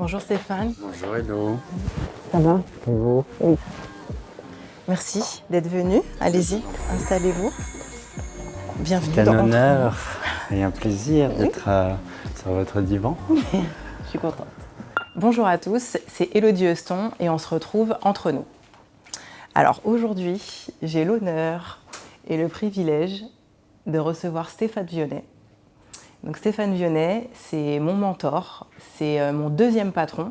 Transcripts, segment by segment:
Bonjour Stéphane. Bonjour Hello. Ça va? Bonjour. Oui. Merci d'être venu. Allez-y, installez-vous. Bienvenue C'est dans un Entre honneur et un plaisir Oui. d'être sur votre divan. Je suis contente. Bonjour à tous, c'est Élodie Euston et on se retrouve entre nous. Alors aujourd'hui, j'ai l'honneur et le privilège de recevoir Stéphane Vionnet. Donc Stéphane Vionnet, c'est mon mentor, c'est mon deuxième patron,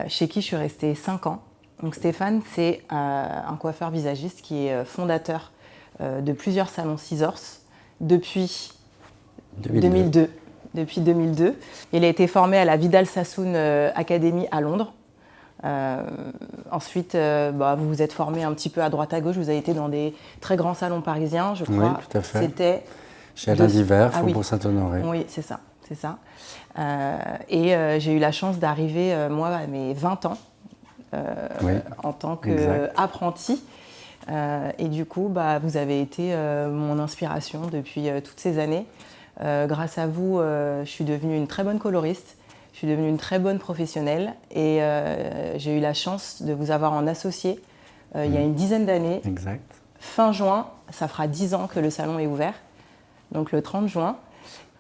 chez qui je suis restée 5 ans. Donc Stéphane, c'est un coiffeur visagiste qui est fondateur de plusieurs salons Scissors depuis 2002. Depuis 2002. Il a été formé à la Vidal Sassoon Academy à Londres. Ensuite, vous vous êtes formé un petit peu à droite à gauche. Vous avez été dans des très grands salons parisiens, je crois. Oui, tout à fait. C'était Chez Alain Divert, Ah oui. Faubourg Saint-Honoré. Oui, c'est ça. C'est ça. J'ai eu la chance d'arriver, moi, à mes 20 ans, Oui, en tant exact. qu'apprenti. Et du coup, vous avez été mon inspiration depuis toutes ces années. Grâce à vous, je suis devenue une très bonne coloriste, je suis devenue une très bonne professionnelle et j'ai eu la chance de vous avoir en associé il y a une dizaine d'années. Exact. Fin juin, ça fera 10 ans que le salon est ouvert, donc le 30 juin.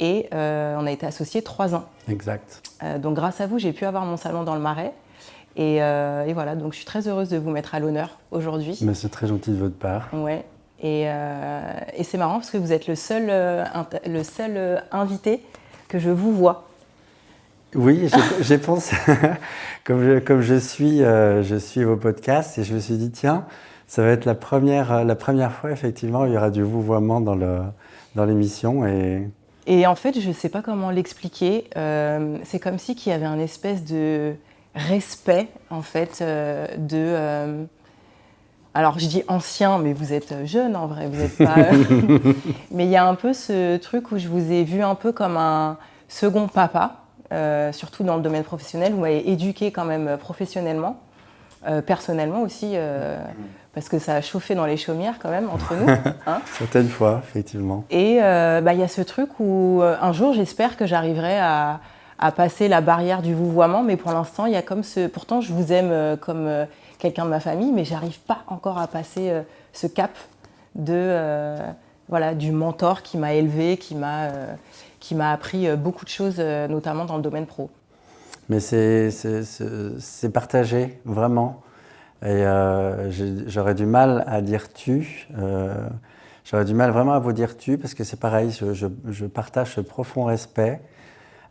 Et on a été associés 3 ans. Exact. Donc grâce à vous, j'ai pu avoir mon salon dans le Marais. Et voilà, donc je suis très heureuse de vous mettre à l'honneur aujourd'hui. Mais c'est très gentil de votre part. Ouais. Et c'est marrant parce que vous êtes le seul invité que je vous vois. Oui, j'ai pensé, comme je suis vos podcasts et je me suis dit, tiens, ça va être la première fois, effectivement, il y aura du vouvoiement dans l'émission. Et en fait, je ne sais pas comment l'expliquer. C'est comme si qu'il y avait un espèce de respect, en fait, alors je dis ancien, mais vous êtes jeune en vrai, vous n'êtes pas... Mais il y a un peu ce truc où je vous ai vu un peu comme un second papa, surtout dans le domaine professionnel. Vous m'avez éduqué quand même professionnellement, personnellement aussi, parce que ça a chauffé dans les chaumières quand même entre nous. Hein. Certaines fois, effectivement. Et il y a ce truc où un jour j'espère que j'arriverai à passer la barrière du vouvoiement, mais pour l'instant il y a comme ce... Pourtant je vous aime comme quelqu'un de ma famille, mais j'arrive pas encore à passer ce cap du mentor qui m'a élevé, qui m'a appris beaucoup de choses, notamment dans le domaine pro. Mais c'est partagé, vraiment. Et j'aurais du mal à dire tu. J'aurais du mal vraiment à vous dire tu, parce que c'est pareil, je partage ce profond respect.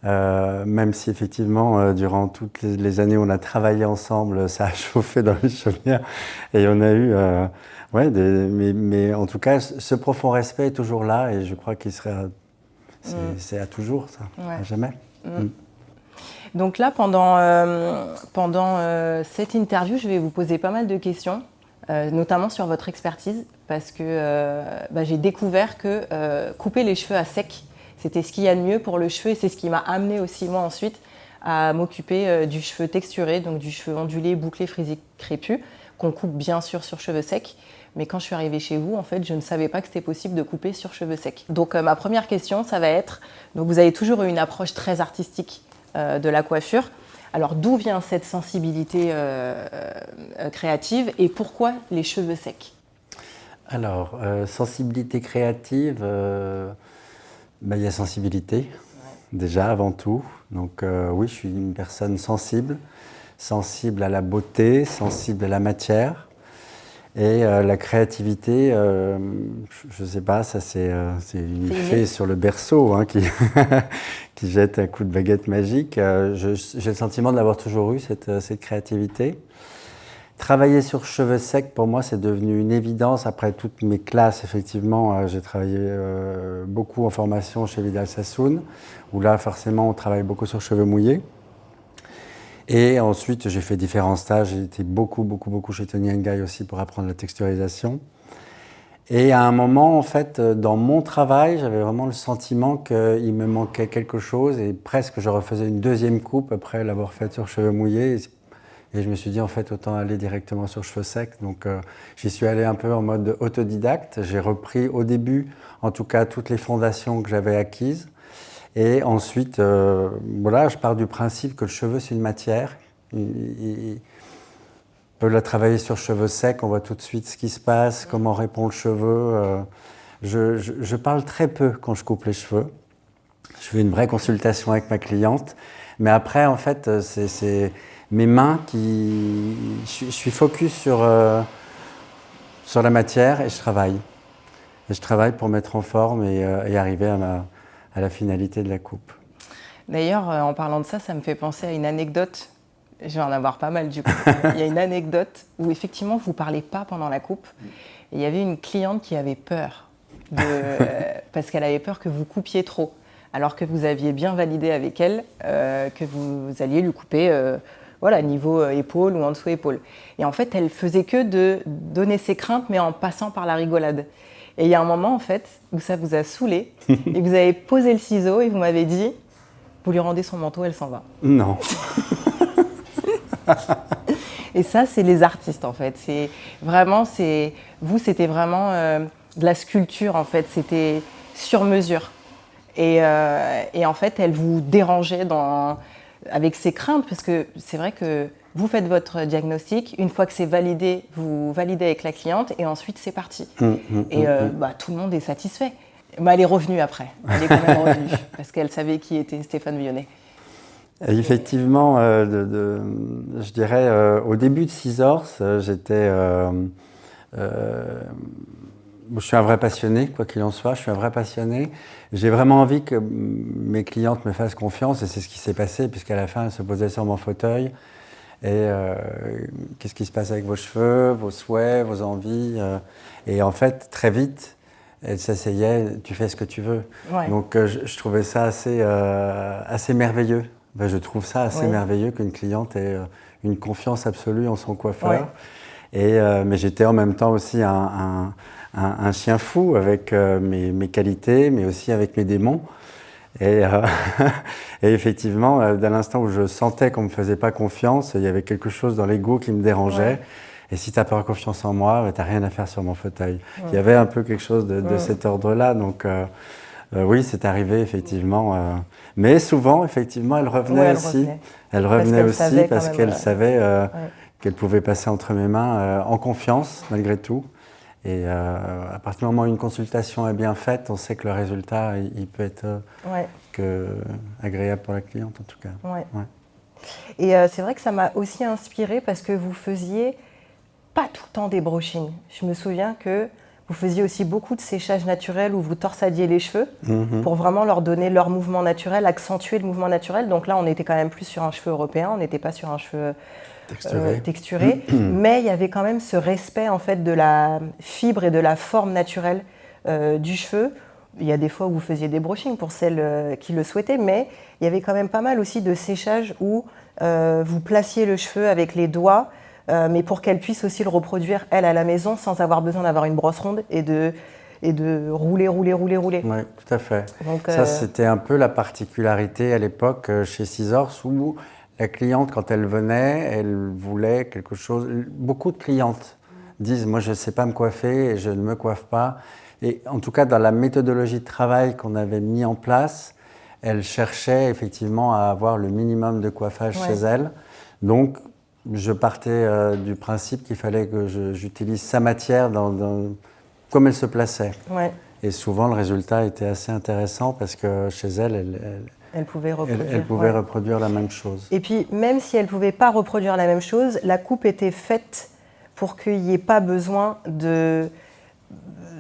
Même si effectivement, durant toutes les années où on a travaillé ensemble, ça a chauffé dans les chaumières. Et on a eu... mais en tout cas, ce profond respect est toujours là, et je crois qu'il sera... C'est à toujours, ça, à jamais. Donc là, pendant cette interview, je vais vous poser pas mal de questions, notamment sur votre expertise, parce que j'ai découvert que couper les cheveux à sec, c'était ce qu'il y a de mieux pour le cheveu, et c'est ce qui m'a amené aussi, moi, ensuite, à m'occuper du cheveu texturé, donc du cheveu ondulé, bouclé, frisé, crépus, qu'on coupe bien sûr sur cheveux secs. Mais quand je suis arrivée chez vous, en fait, je ne savais pas que c'était possible de couper sur cheveux secs. Donc ma première question, ça va être, donc vous avez toujours eu une approche très artistique de la coiffure. Alors d'où vient cette sensibilité créative et pourquoi les cheveux secs? Alors, sensibilité créative, il y a sensibilité, déjà avant tout. Donc oui, je suis une personne sensible à la beauté, sensible à la matière. Et la créativité, je ne sais pas, ça c'est une fée sur le berceau qui jette un coup de baguette magique. J'ai le sentiment de l'avoir toujours eu, cette créativité. Travailler sur cheveux secs, pour moi, c'est devenu une évidence. Après toutes mes classes, effectivement, j'ai travaillé beaucoup en formation chez Vidal Sassoon, où là, forcément, on travaille beaucoup sur cheveux mouillés. Et ensuite, j'ai fait différents stages. J'ai été beaucoup chez Tony Ngaï aussi pour apprendre la texturisation. Et à un moment, en fait, dans mon travail, j'avais vraiment le sentiment qu'il me manquait quelque chose et presque je refaisais une deuxième coupe après l'avoir faite sur cheveux mouillés. Et je me suis dit, en fait, autant aller directement sur cheveux secs. Donc, j'y suis allé un peu en mode autodidacte. J'ai repris au début, en tout cas, toutes les fondations que j'avais acquises. Et ensuite, voilà, je pars du principe que le cheveu, c'est une matière. On peut la travailler sur cheveux secs, on voit tout de suite ce qui se passe, comment répond le cheveu. Je parle très peu quand je coupe les cheveux. Je fais une vraie consultation avec ma cliente. Mais après, en fait, c'est mes mains qui... Je suis focus sur la matière et je travaille. Et je travaille pour mettre en forme et arriver à la finalité de la coupe. D'ailleurs, en parlant de ça, ça me fait penser à une anecdote. Je vais en avoir pas mal du coup. Il y a une anecdote où effectivement vous ne parlez pas pendant la coupe. Et il y avait une cliente qui avait peur, parce qu'elle avait peur que vous coupiez trop. Alors que vous aviez bien validé avec elle que vous alliez lui couper voilà, niveau épaule ou en dessous épaule. Et en fait, elle faisait que de donner ses craintes, mais en passant par la rigolade. Et il y a un moment, en fait, où ça vous a saoulé, et vous avez posé le ciseau et vous m'avez dit, vous lui rendez son manteau, elle s'en va. Non. Et ça, c'est les artistes, en fait. C'est vraiment, vous, c'était vraiment de la sculpture, en fait. C'était sur mesure. Et en fait, elle vous dérangeait avec ses craintes, parce que c'est vrai que vous faites votre diagnostic, une fois que c'est validé, vous validez avec la cliente, et ensuite c'est parti. Tout le monde est satisfait. Mais elle est revenue après, elle est quand même revenue, parce qu'elle savait qui était Stéphane Vionnet. Et effectivement, je dirais, au début de Scissors, j'étais... je suis un vrai passionné, quoi qu'il en soit, je suis un vrai passionné. J'ai vraiment envie que mes clientes me fassent confiance, et c'est ce qui s'est passé, puisqu'à la fin, elles se posaient sur mon fauteuil. Et qu'est-ce qui se passe avec vos cheveux, vos souhaits, vos envies et en fait, très vite, elles s'asseyaient, tu fais ce que tu veux. Ouais. Donc je trouvais ça assez merveilleux. Je trouve ça assez merveilleux qu'une cliente ait une confiance absolue en son coiffeur. Ouais. Mais j'étais en même temps aussi un chien fou avec mes qualités, mais aussi avec mes démons. Et effectivement, dès l'instant où je sentais qu'on ne me faisait pas confiance, il y avait quelque chose dans l'ego qui me dérangeait. Ouais. Et si tu n'as pas confiance en moi, tu n'as rien à faire sur mon fauteuil. Ouais. Il y avait un peu quelque chose de cet ordre-là. Donc oui, c'est arrivé effectivement. Mais souvent, effectivement, elle revenait aussi. Elle revenait aussi parce qu'elle savait qu'elle pouvait passer entre mes mains en confiance, malgré tout. Et à partir du moment où une consultation est bien faite, on sait que le résultat, il peut être agréable pour la cliente, en tout cas. Ouais. Ouais. Et c'est vrai que ça m'a aussi inspirée parce que vous faisiez pas tout le temps des brushings. Je me souviens que vous faisiez aussi beaucoup de séchage naturel où vous torsadiez les cheveux pour vraiment leur donner leur mouvement naturel, accentuer le mouvement naturel. Donc là, on était quand même plus sur un cheveu européen, on n'était pas sur un cheveu texturé. Mais il y avait quand même ce respect en fait de la fibre et de la forme naturelle du cheveu. Il y a des fois où vous faisiez des brushings pour celles qui le souhaitaient, mais il y avait quand même pas mal aussi de séchage où vous placiez le cheveu avec les doigts, mais pour qu'elle puisse aussi le reproduire, elle, à la maison, sans avoir besoin d'avoir une brosse ronde et de rouler. Oui, tout à fait. Donc, ça, c'était un peu la particularité à l'époque chez Scissors, où la cliente, quand elle venait, elle voulait quelque chose... Beaucoup de clientes disent « moi, je ne sais pas me coiffer et je ne me coiffe pas ». Et en tout cas, dans la méthodologie de travail qu'on avait mis en place, elle cherchait effectivement à avoir le minimum de coiffage chez elle. Donc, je partais du principe qu'il fallait que j'utilise sa matière comme elle se plaçait. Ouais. Et souvent, le résultat était assez intéressant parce que chez elle pouvait reproduire la même chose. Et puis, même si elle ne pouvait pas reproduire la même chose, la coupe était faite pour qu'il n'y ait pas besoin de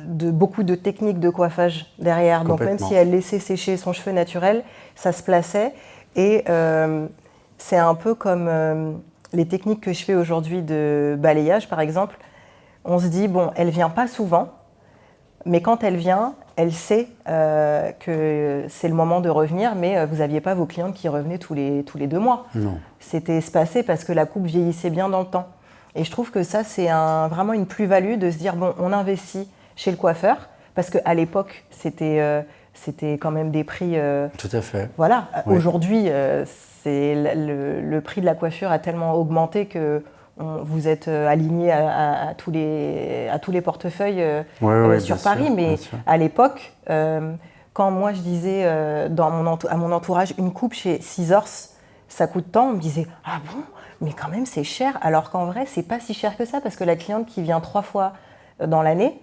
beaucoup de techniques de coiffage derrière. Donc même si elle laissait sécher son cheveu naturel, ça se plaçait. Et c'est un peu comme les techniques que je fais aujourd'hui de balayage, par exemple. On se dit, bon, elle ne vient pas souvent, mais quand elle vient, elle sait que c'est le moment de revenir, mais vous n'aviez pas vos clientes qui revenaient tous les 2 mois. Non. C'était espacé parce que la coupe vieillissait bien dans le temps. Et je trouve que ça, c'est vraiment une plus-value de se dire, bon, on investit chez le coiffeur, parce qu'à l'époque, c'était quand même des prix... Tout à fait. Voilà, oui. Aujourd'hui, le prix de la coiffure a tellement augmenté que vous êtes aligné à tous les portefeuilles sur Paris, mais à l'époque, quand moi je disais à mon entourage, une coupe chez Scissors, ça coûte tant, on me disait « Ah bon ? Mais quand même c'est cher !» Alors qu'en vrai, c'est pas si cher que ça, parce que la cliente qui vient 3 fois dans l'année,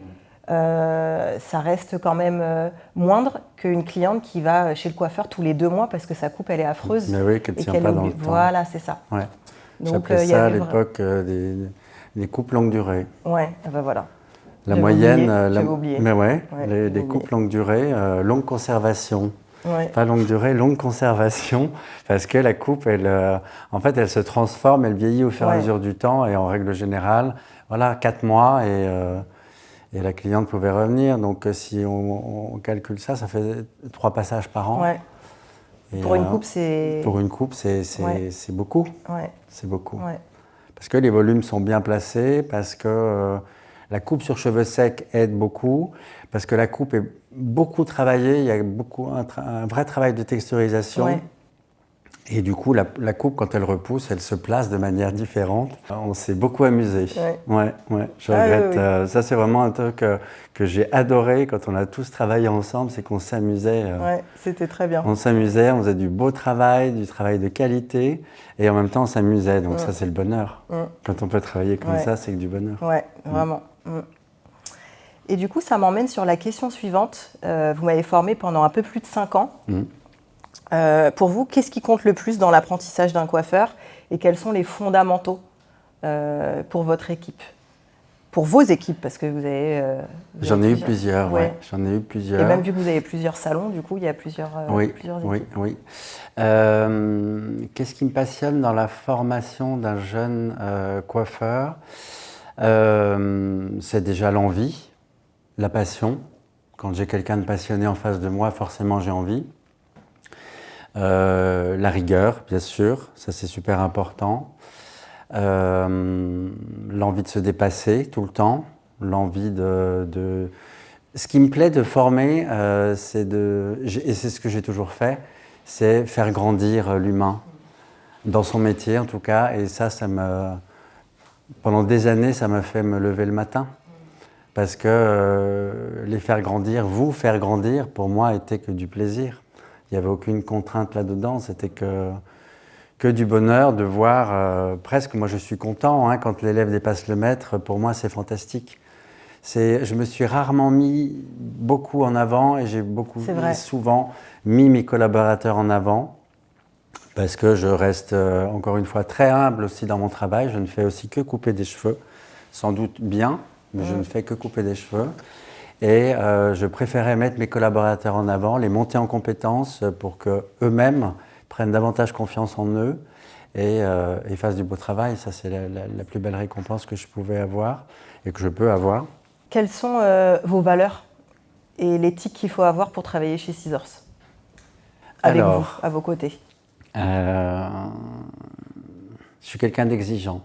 ça reste quand même moindre qu'une cliente qui va chez le coiffeur tous les 2 mois parce que sa coupe elle est affreuse. Mais oui, qu'elle ne tient pas dans le temps. Voilà, c'est ça. Ouais. Donc, j'appelais ça à l'époque des coupes longue durée. Ouais, ben voilà. La moyenne, j'avais oublié. Mais les coupes longue durée, longue conservation. Ouais. Pas longue durée, longue conservation, parce que la coupe, en fait, elle se transforme, elle vieillit au fur et à mesure du temps, et en règle générale, voilà, 4 mois, et la cliente pouvait revenir. Donc, si on calcule ça, ça fait 3 passages par an. Ouais. Et pour une coupe, c'est... Pour une coupe, c'est beaucoup. Ouais. C'est beaucoup. Ouais. Parce que les volumes sont bien placés, parce que la coupe sur cheveux secs aide beaucoup, parce que la coupe est beaucoup travaillée, il y a un vrai travail de texturisation. Ouais. Et du coup, la coupe, quand elle repousse, elle se place de manière différente. On s'est beaucoup amusé. Ouais. Je regrette. Oui. Ça, c'est vraiment un truc que j'ai adoré quand on a tous travaillé ensemble, c'est qu'on s'amusait. Ouais, c'était très bien. On s'amusait, on faisait du beau travail, du travail de qualité, et en même temps, on s'amusait. Donc ça, c'est le bonheur. Quand on peut travailler comme ça, c'est que du bonheur. Ouais, vraiment. Et du coup, ça m'emmène sur la question suivante. Vous m'avez formé pendant un peu plus de 5 ans. Pour vous, qu'est-ce qui compte le plus dans l'apprentissage d'un coiffeur et quels sont les fondamentaux pour votre équipe? Pour vos équipes, parce que vous avez... J'en ai eu plusieurs, ouais. J'en ai eu plusieurs. Et même vu que vous avez plusieurs salons, du coup, il y a plusieurs équipes. Oui. Qu'est-ce qui me passionne dans la formation d'un jeune coiffeur? C'est déjà l'envie, la passion. Quand j'ai quelqu'un de passionné en face de moi, forcément j'ai envie. La rigueur, bien sûr, ça c'est super important. L'envie de se dépasser tout le temps, l'envie de... Ce qui me plaît de former, et c'est ce que j'ai toujours fait, c'est faire grandir l'humain, dans son métier en tout cas, et ça pendant des années, ça m'a fait me lever le matin. Parce que les faire grandir, vous faire grandir, pour moi, était que du plaisir. Il n'y avait aucune contrainte là-dedans, c'était que du bonheur de voir, presque, moi je suis content, hein, quand l'élève dépasse le maître, pour moi c'est fantastique. Je me suis rarement mis beaucoup en avant et j'ai souvent mis mes collaborateurs en avant, parce que je reste encore une fois très humble aussi dans mon travail, je ne fais aussi que couper des cheveux, sans doute bien, mais je ne fais que couper des cheveux. Et je préférais mettre mes collaborateurs en avant, les monter en compétences pour qu'eux-mêmes prennent davantage confiance en eux et fassent du beau travail. Ça, c'est la plus belle récompense que je pouvais avoir et que je peux avoir. Quelles sont vos valeurs et l'éthique qu'il faut avoir pour travailler chez Scissors? Avec vous, à vos côtés. Je suis quelqu'un d'exigeant.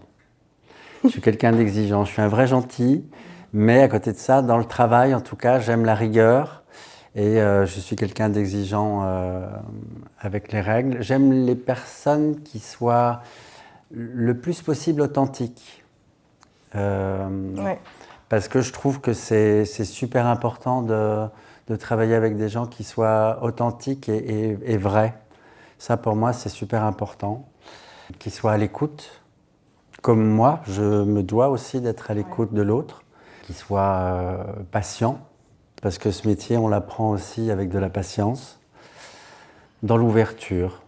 Je suis un vrai gentil. Mais à côté de ça, dans le travail, en tout cas, j'aime la rigueur et je suis quelqu'un d'exigeant avec les règles. J'aime les personnes qui soient le plus possible authentiques. Parce que je trouve que c'est super important de travailler avec des gens qui soient authentiques et vrais. Ça, pour moi, c'est super important. Qu'ils soient à l'écoute. Comme moi, je me dois aussi d'être à l'écoute de l'autre. Qu'il soit patient, parce que ce métier, on l'apprend aussi avec de la patience. Dans l'ouverture,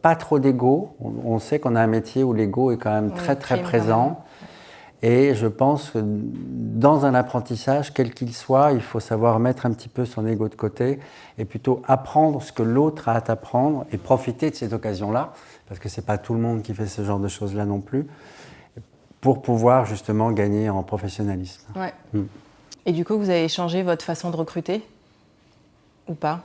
pas trop d'ego. On sait qu'on a un métier où l'ego est quand même très présent. Et je pense que dans un apprentissage, quel qu'il soit, il faut savoir mettre un petit peu son ego de côté et plutôt apprendre ce que l'autre a à t'apprendre et profiter de cette occasion-là, parce que ce n'est pas tout le monde qui fait ce genre de choses-là non plus, pour pouvoir justement gagner en professionnalisme. Ouais. Et du coup, vous avez changé votre façon de recruter ou pas?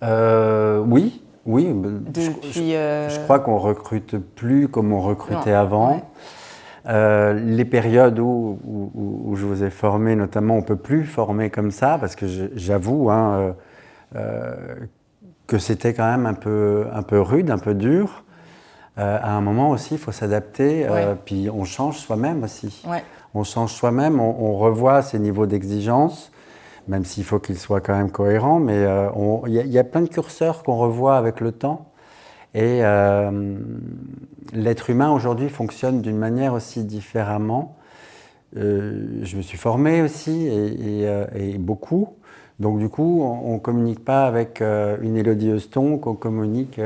Oui. Depuis, je crois qu'on ne recrute plus comme on recrutait avant. Les périodes où je vous ai formé, notamment, on ne peut plus former comme ça, parce que j'avoue que c'était quand même un peu rude, un peu dur. À un moment aussi, il faut s'adapter, puis on change soi-même aussi. On change soi-même, on revoit ses niveaux d'exigence, même s'il faut qu'il soit quand même cohérent, mais il y a plein de curseurs qu'on revoit avec le temps. Et l'être humain aujourd'hui fonctionne d'une manière aussi différemment. Je me suis formé aussi, et beaucoup. Donc du coup, on ne communique pas avec une Élodie Euston, qu'on communique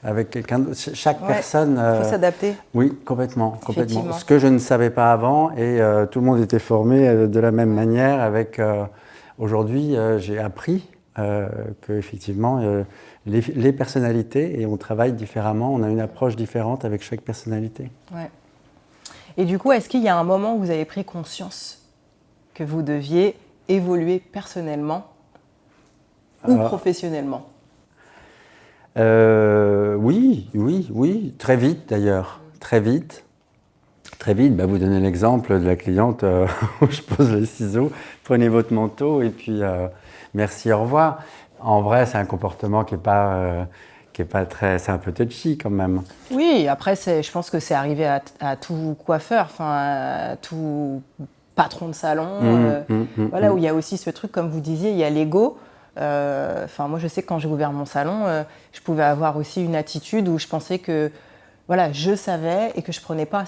avec quelqu'un d'autre. Chaque personne... Il faut s'adapter. Oui, complètement. Ce que je ne savais pas avant, et tout le monde était formé de la même manière. Aujourd'hui, j'ai appris qu'effectivement, les personnalités, et on travaille différemment, on a une approche différente avec chaque personnalité. Ouais. Et du coup, est-ce qu'il y a un moment où vous avez pris conscience que vous deviez évoluer personnellement ou professionnellement? Oui, très vite d'ailleurs, très vite. Vous donnez l'exemple de la cliente où je pose les ciseaux, prenez votre manteau et puis merci, au revoir. En vrai, c'est un comportement qui est pas très, c'est un peu touchy quand même. Oui, après, je pense que c'est arrivé à tout coiffeur, à tout patron de salon, où il y a aussi ce truc, comme vous disiez, il y a l'ego. Moi, je sais que quand j'ai ouvert mon salon, je pouvais avoir aussi une attitude où je pensais que je savais et que je prenais pas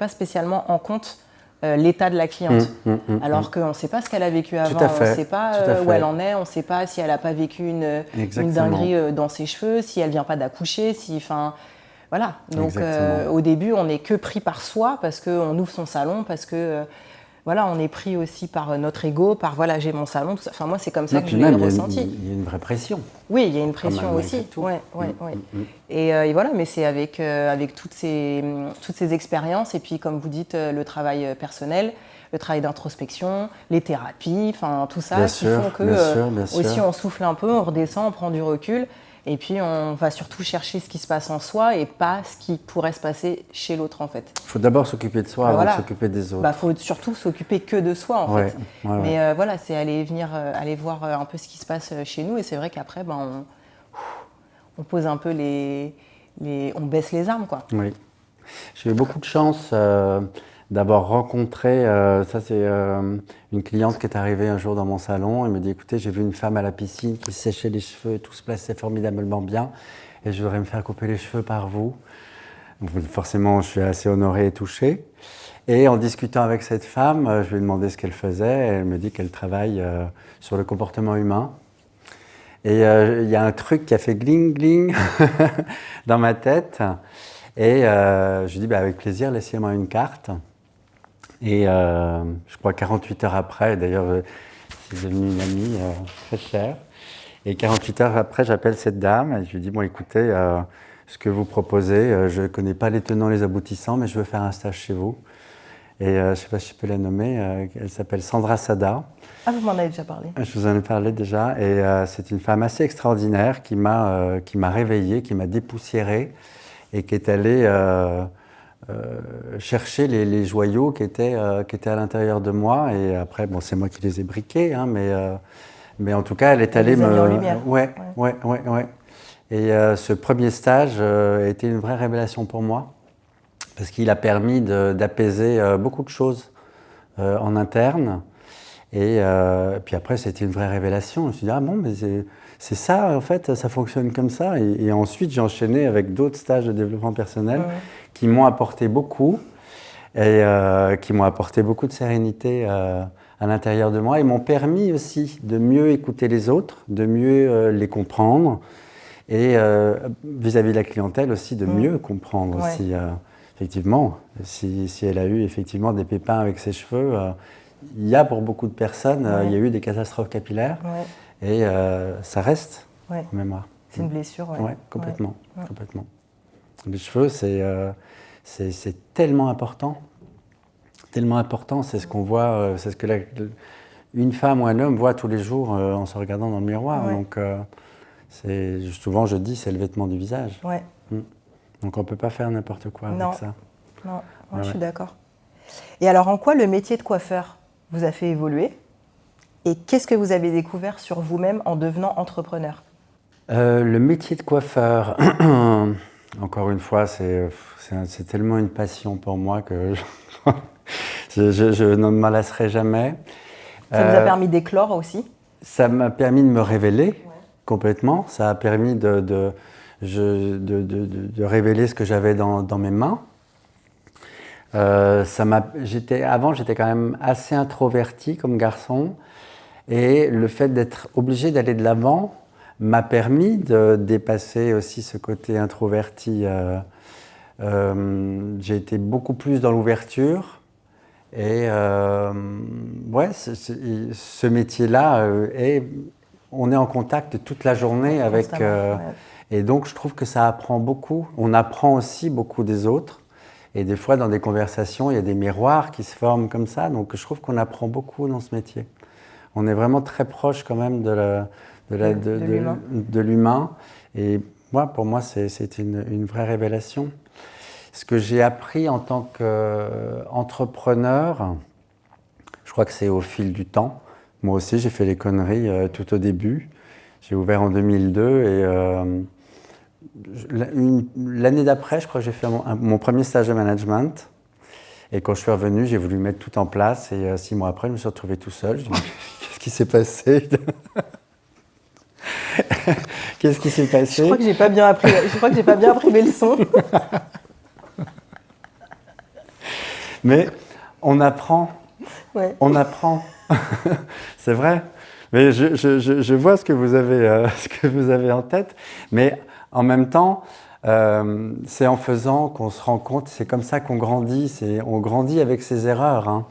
spécialement en compte l'état de la cliente. Alors qu'on ne sait pas ce qu'elle a vécu avant, on ne sait pas où elle en est, on ne sait pas si elle n'a pas vécu une dinguerie dans ses cheveux, si elle ne vient pas d'accoucher, Donc au début, on n'est que pris par soi parce qu'on ouvre son salon, parce que on est pris aussi par notre ego, par j'ai mon salon, tout ça. Moi, c'est comme ça que je l'ai ressenti. Il y a une vraie pression. Oui, il y a une pression aussi. Et voilà, mais c'est avec toutes ces expériences, et puis comme vous dites, le travail personnel, le travail d'introspection, les thérapies, tout ça qui font que aussi on souffle un peu, on redescend, on prend du recul. Et puis, on va surtout chercher ce qui se passe en soi et pas ce qui pourrait se passer chez l'autre, en fait. Il faut d'abord s'occuper de soi avant de s'occuper des autres. Il faut surtout s'occuper que de soi, en fait. Mais c'est aller voir un peu ce qui se passe chez nous. Et c'est vrai qu'après, on pose un peu on baisse les armes, quoi. Oui. J'ai eu beaucoup de chance d'avoir rencontré, ça c'est une cliente qui est arrivée un jour dans mon salon. Elle me dit, écoutez, j'ai vu une femme à la piscine qui séchait les cheveux et tout se plaçait formidablement bien et je voudrais me faire couper les cheveux par vous. Donc, forcément, je suis assez honoré et touché. Et en discutant avec cette femme, je lui ai demandé ce qu'elle faisait et elle me dit qu'elle travaille sur le comportement humain. Et il y a un truc qui a fait gling gling dans ma tête. Et je lui ai dit, avec plaisir, laissez-moi une carte. Et je crois 48 heures après, d'ailleurs, c'est devenu une amie très chère. Et 48 heures après, j'appelle cette dame et je lui dis, bon, écoutez, ce que vous proposez, je ne connais pas les tenants, les aboutissants, mais je veux faire un stage chez vous. Et je ne sais pas si je peux la nommer, elle s'appelle Sandra Sada. Ah, vous m'en avez déjà parlé. Je vous en ai parlé déjà. Et c'est une femme assez extraordinaire qui m'a réveillé, qui m'a dépoussiéré et qui est allée chercher les joyaux qui étaient à l'intérieur de moi. Et après, bon, c'est moi qui les ai briqués, hein, mais en tout cas, elle est allée me... Ouais. Et ce premier stage a été une vraie révélation pour moi, parce qu'il a permis d'apaiser beaucoup de choses en interne. Et puis après, c'était une vraie révélation. Je me suis dit, ah bon, mais c'est ça, en fait, ça fonctionne comme ça. Et ensuite, j'ai enchaîné avec d'autres stages de développement personnel qui m'ont apporté beaucoup, et qui m'ont apporté beaucoup de sérénité à l'intérieur de moi, et m'ont permis aussi de mieux écouter les autres, de mieux les comprendre, et vis-à-vis de la clientèle aussi, de mieux comprendre aussi. Effectivement, si elle a eu effectivement des pépins avec ses cheveux, il y a pour beaucoup de personnes, il y a eu des catastrophes capillaires, et ça reste en mémoire. C'est une blessure, Oui, complètement. Les cheveux, c'est tellement important. Tellement important, c'est ce qu'on voit, c'est ce que une femme ou un homme voit tous les jours en se regardant dans le miroir. Donc, souvent, je dis, c'est le vêtement du visage. Donc, on ne peut pas faire n'importe quoi avec ça. Non, je suis d'accord. Et alors, en quoi le métier de coiffeur vous a fait évoluer? Et qu'est-ce que vous avez découvert sur vous-même en devenant entrepreneur? Le métier de coiffeur, encore une fois, c'est tellement une passion pour moi que je n'en m'en lasserai jamais. Ça vous a permis d'éclore aussi? Ça m'a permis de me révéler complètement. Ça a permis de révéler ce que j'avais dans mes mains. Avant, j'étais quand même assez introverti comme garçon. Et le fait d'être obligé d'aller de l'avant m'a permis de dépasser aussi ce côté introverti. J'ai été beaucoup plus dans l'ouverture. Et ouais, ce métier-là, on est en contact toute la journée avec... Et donc, je trouve que ça apprend beaucoup. On apprend aussi beaucoup des autres. Et des fois, dans des conversations, il y a des miroirs qui se forment comme ça. Donc, je trouve qu'on apprend beaucoup dans ce métier. On est vraiment très proche quand même de l'humain. Et moi, pour moi, c'est une vraie révélation. Ce que j'ai appris en tant qu'entrepreneur, je crois que c'est au fil du temps. Moi aussi, j'ai fait les conneries tout au début. J'ai ouvert en 2002 et l'année d'après, je crois que j'ai fait mon premier stage de management. Et quand je suis revenu, j'ai voulu mettre tout en place. Et 6 mois après, je me suis retrouvé tout seul. Je me suis dit, qu'est-ce qui s'est passé? Qu'est-ce qui s'est passé? Je crois que j'ai pas bien appris mes leçons. Mais on apprend. Ouais. On apprend. C'est vrai. Mais je vois ce que vous avez en tête. Mais en même temps, c'est en faisant qu'on se rend compte. C'est comme ça qu'on grandit. On grandit avec ses erreurs. Hein.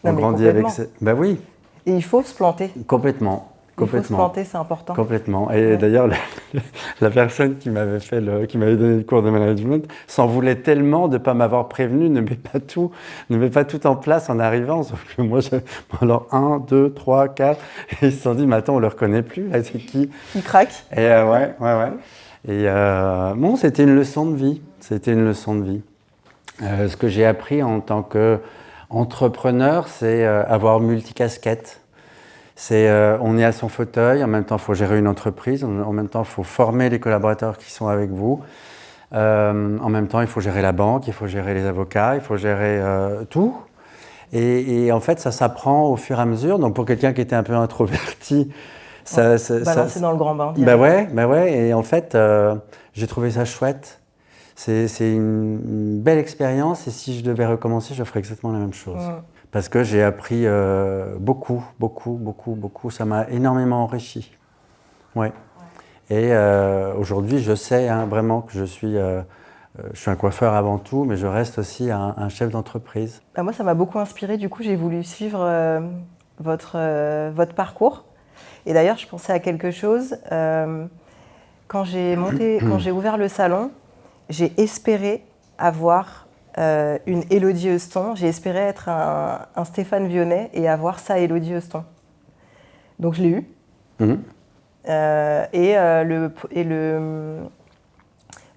On grandit avec ses... Ben oui. Et il faut se planter. Complètement. Il faut se planter, c'est important. Complètement. Et d'ailleurs, la personne qui m'avait donné le cours de management s'en voulait tellement de ne pas m'avoir prévenu, ne met pas tout en place en arrivant. Sauf que moi, alors 1, 2, 3, 4, et ils se sont dit, mais attends, on ne le reconnaît plus, là, c'est qui? Il craque. Et ouais. Et bon, c'était une leçon de vie. Ce que j'ai appris en tant qu'entrepreneur, c'est avoir multicasquette. On est à son fauteuil, en même temps il faut gérer une entreprise, en même temps il faut former les collaborateurs qui sont avec vous, en même temps il faut gérer la banque, il faut gérer les avocats, il faut gérer tout. Et en fait ça s'apprend au fur et à mesure, donc pour quelqu'un qui était un peu introverti, balancer dans le grand bain. Bah ouais, et en fait j'ai trouvé ça chouette. C'est une belle expérience et si je devais recommencer, je ferais exactement la même chose. Parce que j'ai appris beaucoup. Ça m'a énormément enrichi. Ouais. Et aujourd'hui, je sais vraiment que je suis un coiffeur avant tout, mais je reste aussi un chef d'entreprise. Bah moi, ça m'a beaucoup inspiré. Du coup, j'ai voulu suivre votre parcours. Et d'ailleurs, je pensais à quelque chose. Quand j'ai ouvert le salon, j'ai espéré avoir une Élodie Heuston. J'ai espéré être un Stéphane Vionnet et avoir ça Élodie Heuston. Donc je l'ai eu.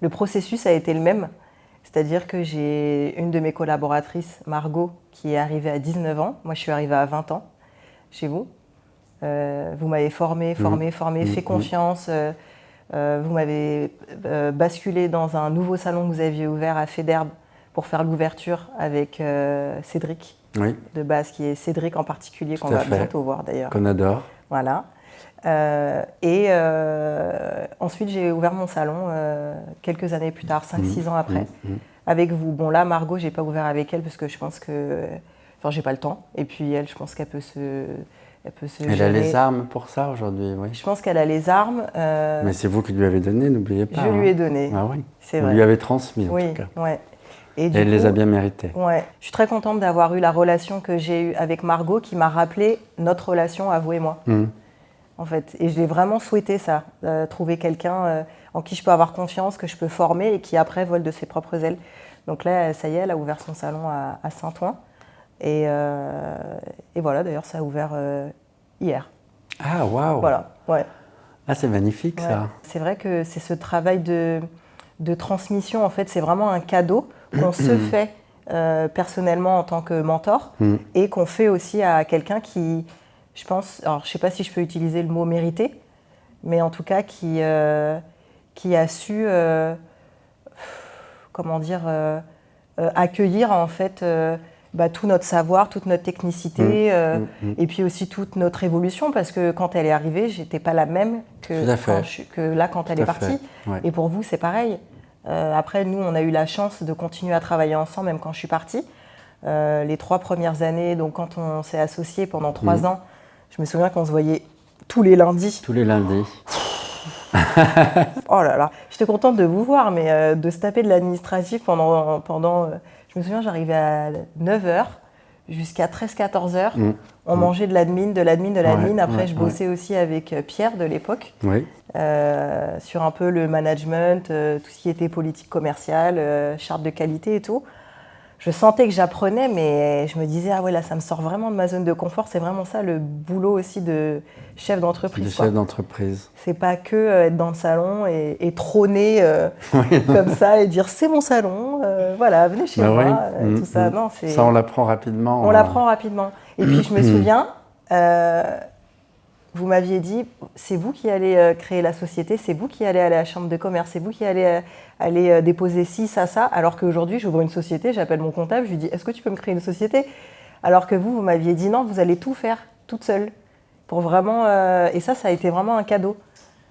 Le processus a été le même. C'est-à-dire que j'ai une de mes collaboratrices, Margot, qui est arrivée à 19 ans. Moi, je suis arrivée à 20 ans chez vous. Vous m'avez formée, fait confiance. Vous m'avez basculé dans un nouveau salon que vous aviez ouvert à Faidherbe pour faire l'ouverture avec Cédric de base, qui est Cédric en particulier, qu'on va bientôt voir d'ailleurs. Qu'on adore. Voilà. Ensuite, j'ai ouvert mon salon quelques années plus tard, 5-6 ans après, avec vous. Bon là, Margot, j'ai pas ouvert avec elle parce que je pense que... Enfin, j'ai pas le temps. Et puis elle, je pense qu'elle peut se... Elle a les armes pour ça aujourd'hui, oui. Je pense qu'elle a les armes. Mais c'est vous qui lui avez donné, n'oubliez pas. Je lui ai donné. Ah oui. C'est vrai. Vous lui avez transmis en tout cas. Ouais. Et elle les a bien mérités. Ouais. Je suis très contente d'avoir eu la relation que j'ai eue avec Margot, qui m'a rappelé notre relation à vous et moi. En fait. Et je l'ai vraiment souhaité ça, trouver quelqu'un en qui je peux avoir confiance, que je peux former et qui après vole de ses propres ailes. Donc là, ça y est, elle a ouvert son salon à Saint-Ouen. Et voilà, d'ailleurs, ça a ouvert hier. Ah, waouh! Voilà, ouais. Ah, c'est magnifique, ça. C'est vrai que c'est ce travail de transmission, en fait, c'est vraiment un cadeau qu'on se fait personnellement en tant que mentor et qu'on fait aussi à quelqu'un qui, je pense, alors je ne sais pas si je peux utiliser le mot mérité, mais en tout cas qui a su, comment dire, accueillir en fait tout notre savoir, toute notre technicité, et puis aussi toute notre évolution, parce que quand elle est arrivée, j'étais pas la même que là quand elle est partie. Ouais. Et pour vous, c'est pareil. Après, nous, on a eu la chance de continuer à travailler ensemble, même quand je suis partie. Les 3 premières années, donc quand on s'est associés pendant 3 ans, je me souviens qu'on se voyait tous les lundis. Tous les lundis. Oh là là, j'étais contente de vous voir, mais de se taper de l'administratif pendant je me souviens, j'arrivais à 9h jusqu'à 13-14h. On mangeait de l'admin. Après, je bossais aussi avec Pierre de l'époque, sur un peu le management, tout ce qui était politique commerciale, charte de qualité et tout. Je sentais que j'apprenais, mais je me disais, ah ouais, là, ça me sort vraiment de ma zone de confort. C'est vraiment ça le boulot aussi de chef d'entreprise. De chef d'entreprise. C'est pas que être dans le salon et trôner comme ça et dire c'est mon salon, voilà, venez chez moi, tout ça. Non, ça, on l'apprend rapidement. On l'apprend rapidement. Et puis, je me souviens, vous m'aviez dit, c'est vous qui allez créer la société, c'est vous qui allez aller à la chambre de commerce, c'est vous qui allez aller déposer ci, ça, ça. Alors qu'aujourd'hui, j'ouvre une société, j'appelle mon comptable, je lui dis, est-ce que tu peux me créer une société? Alors que vous m'aviez dit, non, vous allez tout faire toute seule. Pour vraiment, et ça a été vraiment un cadeau.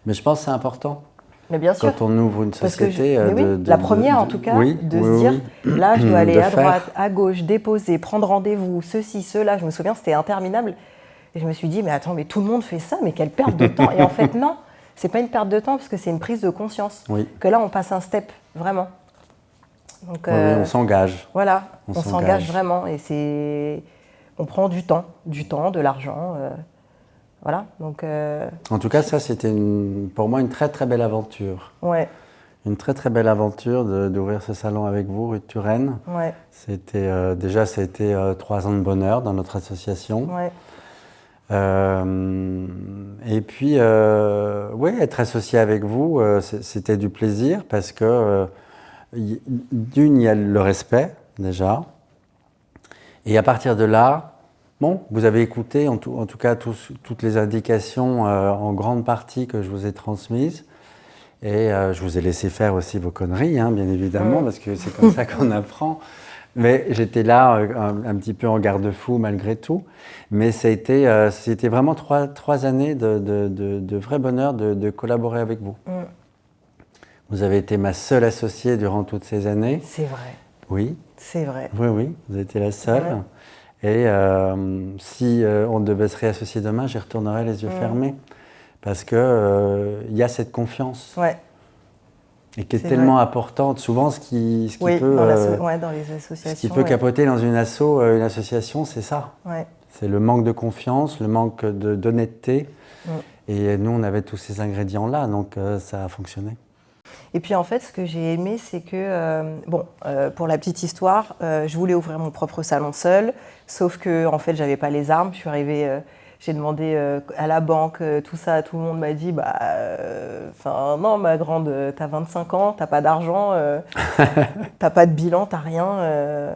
Mais je pense que c'est important. Mais bien sûr. Quand on ouvre une société. La première, en tout cas, de se dire, là, je dois aller à droite, à gauche, déposer, prendre rendez-vous, ceci, cela. Je me souviens, c'était interminable. Et je me suis dit, mais attends, mais tout le monde fait ça, mais quelle perte de temps. Et en fait, non, c'est pas une perte de temps, parce que c'est une prise de conscience. Que là, on passe un step, vraiment. Donc, on s'engage. Voilà, on s'engage vraiment. Et on prend du temps, de l'argent. Voilà, donc... En tout cas, ça, c'était pour moi une très très belle aventure. Ouais. Une très très belle aventure d'ouvrir ce salon avec vous, rue de Turenne. Ouais. C'était, déjà, ça a été 3 ans de bonheur dans notre association. Ouais. Et puis, être associé avec vous, c'était du plaisir parce que, d'une, il y a le respect, déjà. Et à partir de là, vous avez écouté en tout cas toutes les indications en grande partie que je vous ai transmises. Et je vous ai laissé faire aussi vos conneries, hein, bien évidemment, parce que c'est comme ça qu'on apprend. Mais j'étais là un petit peu en garde-fou malgré tout. Mais c'était vraiment 3 années de vrai bonheur de collaborer avec vous. Vous avez été ma seule associée durant toutes ces années. C'est vrai. Oui. C'est vrai. Oui, vous avez été la seule. Ouais. Et si on devait se réassocier demain, j'y retournerais les yeux fermés. Parce qu'il y a cette confiance. Ouais. Et qui est tellement importante. Souvent, ce qui peut, dans les associations, ce qui peut capoter dans une association, c'est ça. Ouais. C'est le manque de confiance, le manque d'honnêteté. Et nous, on avait tous ces ingrédients-là, donc ça a fonctionné. Et puis en fait, ce que j'ai aimé, c'est que, pour la petite histoire, je voulais ouvrir mon propre salon seul, sauf que en fait, j'avais pas les armes. Je suis arrivée, j'ai demandé à la banque, tout ça, tout le monde m'a dit, non, ma grande, t'as 25 ans, t'as pas d'argent, t'as pas de bilan, t'as rien.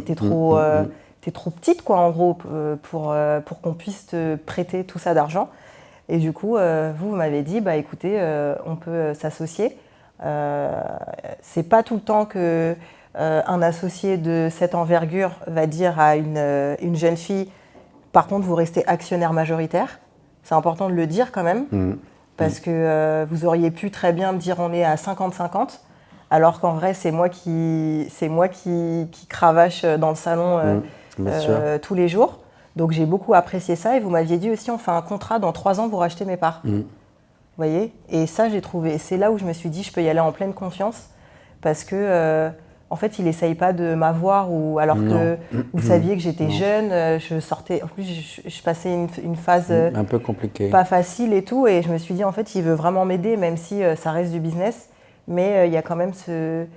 T'es trop petite, quoi, en gros, pour qu'on puisse te prêter tout ça d'argent. Et du coup, vous m'avez dit, écoutez, on peut s'associer. C'est pas tout le temps que un associé de cette envergure va dire à une jeune fille, par contre, vous restez actionnaire majoritaire. C'est important de le dire quand même, parce que vous auriez pu très bien me dire on est à 50-50, alors qu'en vrai, c'est moi qui cravache dans le salon tous les jours. Donc j'ai beaucoup apprécié ça et vous m'aviez dit aussi on fait un contrat, dans 3 ans vous rachetez mes parts. Vous voyez? Et ça j'ai trouvé, c'est là où je me suis dit je peux y aller en pleine confiance parce que en fait il essaye pas de m'avoir alors que vous saviez que j'étais jeune, je sortais, en plus je passais une phase un peu compliquée, pas facile et tout et je me suis dit en fait il veut vraiment m'aider même si ça reste du business, mais il y a quand même ce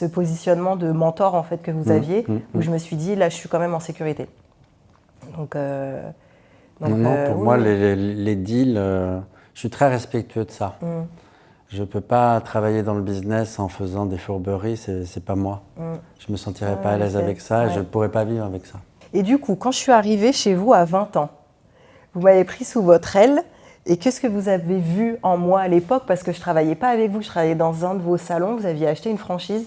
positionnement de mentor en fait que vous aviez où je me suis dit là je suis quand même en sécurité. Donc, pour moi, les deals, je suis très respectueux de ça. Je ne peux pas travailler dans le business en faisant des fourberies, c'est pas moi. Je ne me sentirais pas à l'aise avec ça et je ne pourrais pas vivre avec ça. Et du coup, quand je suis arrivée chez vous à 20 ans, vous m'avez pris sous votre aile Et qu'est-ce que vous avez vu en moi à l'époque? Parce que je ne travaillais pas avec vous, je travaillais dans un de vos salons. Vous aviez acheté une franchise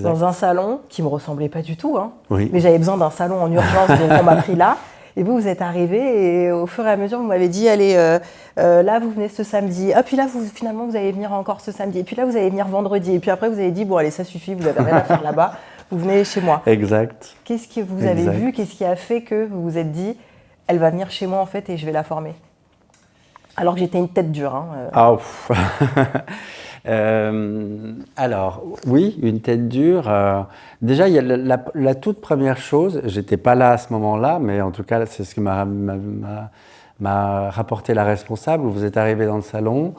dans un salon qui ne me ressemblait pas du tout. Hein. Oui. Mais j'avais besoin d'un salon en urgence, donc on m'a pris là. Et vous êtes arrivé et au fur et à mesure, vous m'avez dit, allez, là, vous venez ce samedi. Ah, puis là, finalement, vous allez venir encore ce samedi. Et puis là, vous allez venir vendredi. Et puis après, vous avez dit, bon, allez, ça suffit, vous n'avez rien à faire là-bas. Vous venez chez moi. Exact. Qu'est-ce que vous avez vu? Qu'est-ce qui a fait que vous vous êtes dit, elle va venir chez moi, en fait, et je vais la former? Alors que j'étais une tête dure. Hein. Alors, oui, une tête dure. Déjà, il y a la toute première chose, j'étais pas là à ce moment-là, mais en tout cas, c'est ce que m'a rapporté la responsable. Vous êtes arrivé dans le salon,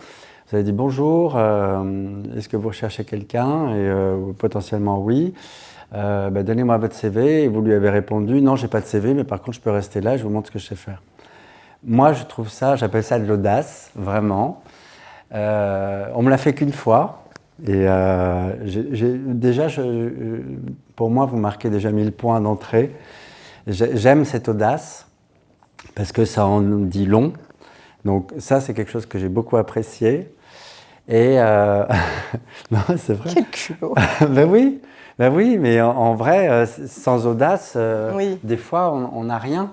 vous avez dit bonjour, est-ce que vous recherchez quelqu'un? Et potentiellement oui. Donnez-moi votre CV. Et vous lui avez répondu, non, j'ai pas de CV, mais par contre, je peux rester là, je vous montre ce que je sais faire. Moi, je trouve ça, j'appelle ça de l'audace, vraiment. On me l'a fait qu'une fois. Et pour moi, vous marquez déjà 1000 points d'entrée. J'aime cette audace parce que ça en dit long. Donc ça, c'est quelque chose que j'ai beaucoup apprécié. Et non, c'est vrai. Quel culot. Ben oui, mais en vrai, sans audace, oui. Des fois, on n'a rien.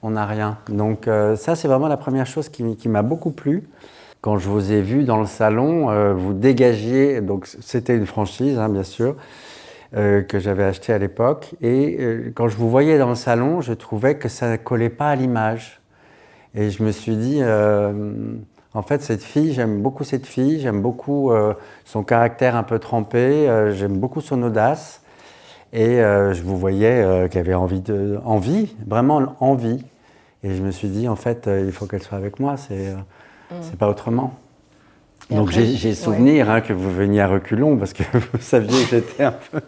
On n'a rien. Donc ça, c'est vraiment la première chose qui m'a beaucoup plu. Quand je vous ai vu dans le salon, vous dégagiez, donc c'était une franchise, hein, bien sûr, que j'avais achetée à l'époque. Et quand je vous voyais dans le salon, je trouvais que ça ne collait pas à l'image. Et je me suis dit, en fait, cette fille, j'aime beaucoup cette fille, j'aime beaucoup son caractère un peu trempé, j'aime beaucoup son audace. Et je vous voyais qu'elle avait envie, vraiment envie. Et je me suis dit, en fait, il faut qu'elle soit avec moi, c'est pas autrement. Et donc après, j'ai souvenir que vous veniez à reculons, parce que vous saviez que j'étais un peu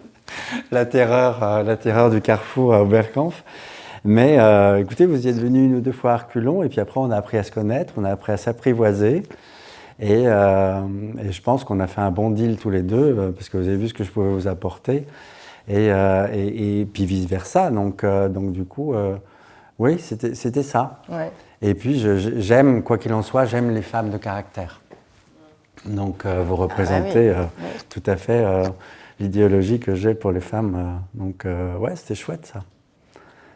la terreur du carrefour à Oberkampf. Mais écoutez, vous y êtes venu 1 ou 2 fois à reculons, et puis après on a appris à se connaître, on a appris à s'apprivoiser. Et je pense qu'on a fait un bon deal tous les deux, parce que vous avez vu ce que je pouvais vous apporter. Et puis vice-versa. Donc du coup, oui, c'était ça. Ouais. Et puis j'aime, quoi qu'il en soit, j'aime les femmes de caractère. Donc vous représentez tout à fait l'idéologie que j'ai pour les femmes. Donc ouais, c'était chouette ça.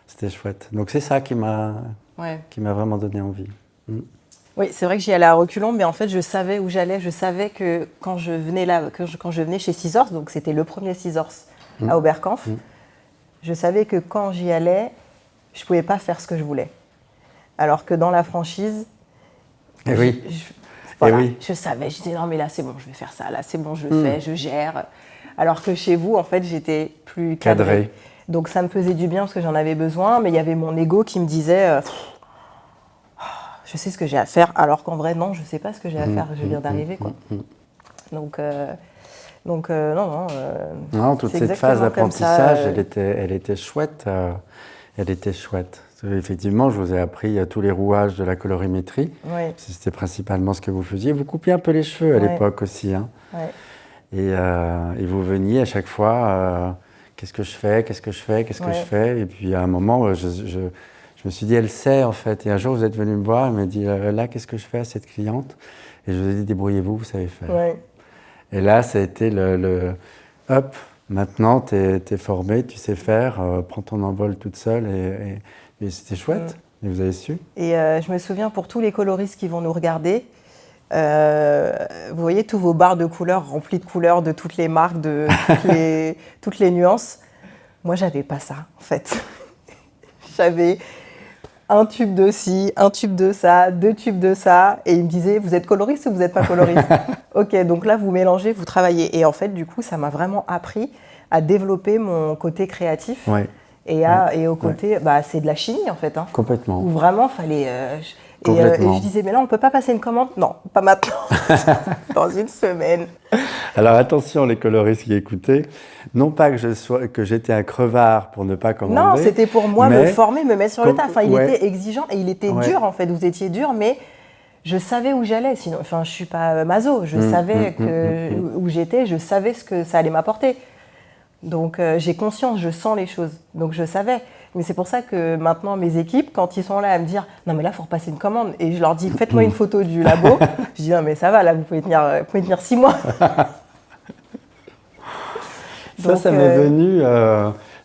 C'était chouette. Donc c'est ça qui m'a vraiment donné envie. Oui, c'est vrai que j'y allais à reculons, mais en fait, je savais où j'allais. Je savais que quand je venais là, quand je venais chez Scissors, donc c'était le premier Scissors à Oberkampf, je savais que quand j'y allais, je ne pouvais pas faire ce que je voulais. Alors que dans la franchise, je savais, je disais non mais là c'est bon, je vais faire ça, là c'est bon, je le fais, je gère. Alors que chez vous, en fait, j'étais plus cadrée. Donc ça me faisait du bien parce que j'en avais besoin, mais il y avait mon ego qui me disait je sais ce que j'ai à faire, alors qu'en vrai non, je ne sais pas ce que j'ai à faire, je viens d'arriver quoi. Donc non, toute cette phase d'apprentissage, elle était chouette. Elle était chouette. Effectivement, je vous ai appris tous les rouages de la colorimétrie. Oui. C'était principalement ce que vous faisiez. Vous coupiez un peu les cheveux à l'époque aussi. Hein. Ouais. Et vous veniez à chaque fois, qu'est-ce que je fais? Et puis à un moment, je me suis dit, elle sait en fait. Et un jour, vous êtes venu me voir, elle m'a dit, là, qu'est-ce que je fais à cette cliente? Et je vous ai dit, débrouillez-vous, vous savez faire. Ouais. Et là, ça a été hop, maintenant, tu es formée, tu sais faire, prends ton envol toute seule et c'était chouette. Et vous avez su. Et je me souviens, pour tous les coloristes qui vont nous regarder, vous voyez tous vos barres de couleurs remplies de couleurs de toutes les marques, de toutes les nuances. Moi, j'avais pas ça, en fait. J'avais un tube de ci, un tube de ça, 2 tubes de ça. Et ils me disaient, vous êtes coloriste ou vous n'êtes pas coloriste? Ok, donc là, vous mélangez, vous travaillez. Et en fait, du coup, ça m'a vraiment appris à développer mon côté créatif. Ouais. Et au côté, c'est de la chimie, en fait. Hein, complètement. Où vraiment, il fallait... Et je disais, mais là, on ne peut pas passer une commande? Non, pas maintenant. Dans une semaine. Alors attention, les coloristes qui écoutaient, non pas que j'étais un crevard pour ne pas commander. Non, c'était pour moi me former, me mettre sur le tas. Enfin, il était exigeant et il était dur, en fait. Vous étiez dur, mais je savais où j'allais. Sinon, je ne suis pas maso. Je savais où j'étais, je savais ce que ça allait m'apporter. Donc, j'ai conscience, je sens les choses. Donc, je savais. Mais c'est pour ça que maintenant, mes équipes, quand ils sont là à me dire « Non, mais là, il faut repasser une commande », et je leur dis « Faites-moi une photo du labo », je dis « Non, mais ça va, là, vous pouvez tenir 6 mois. » Ça m'est venu,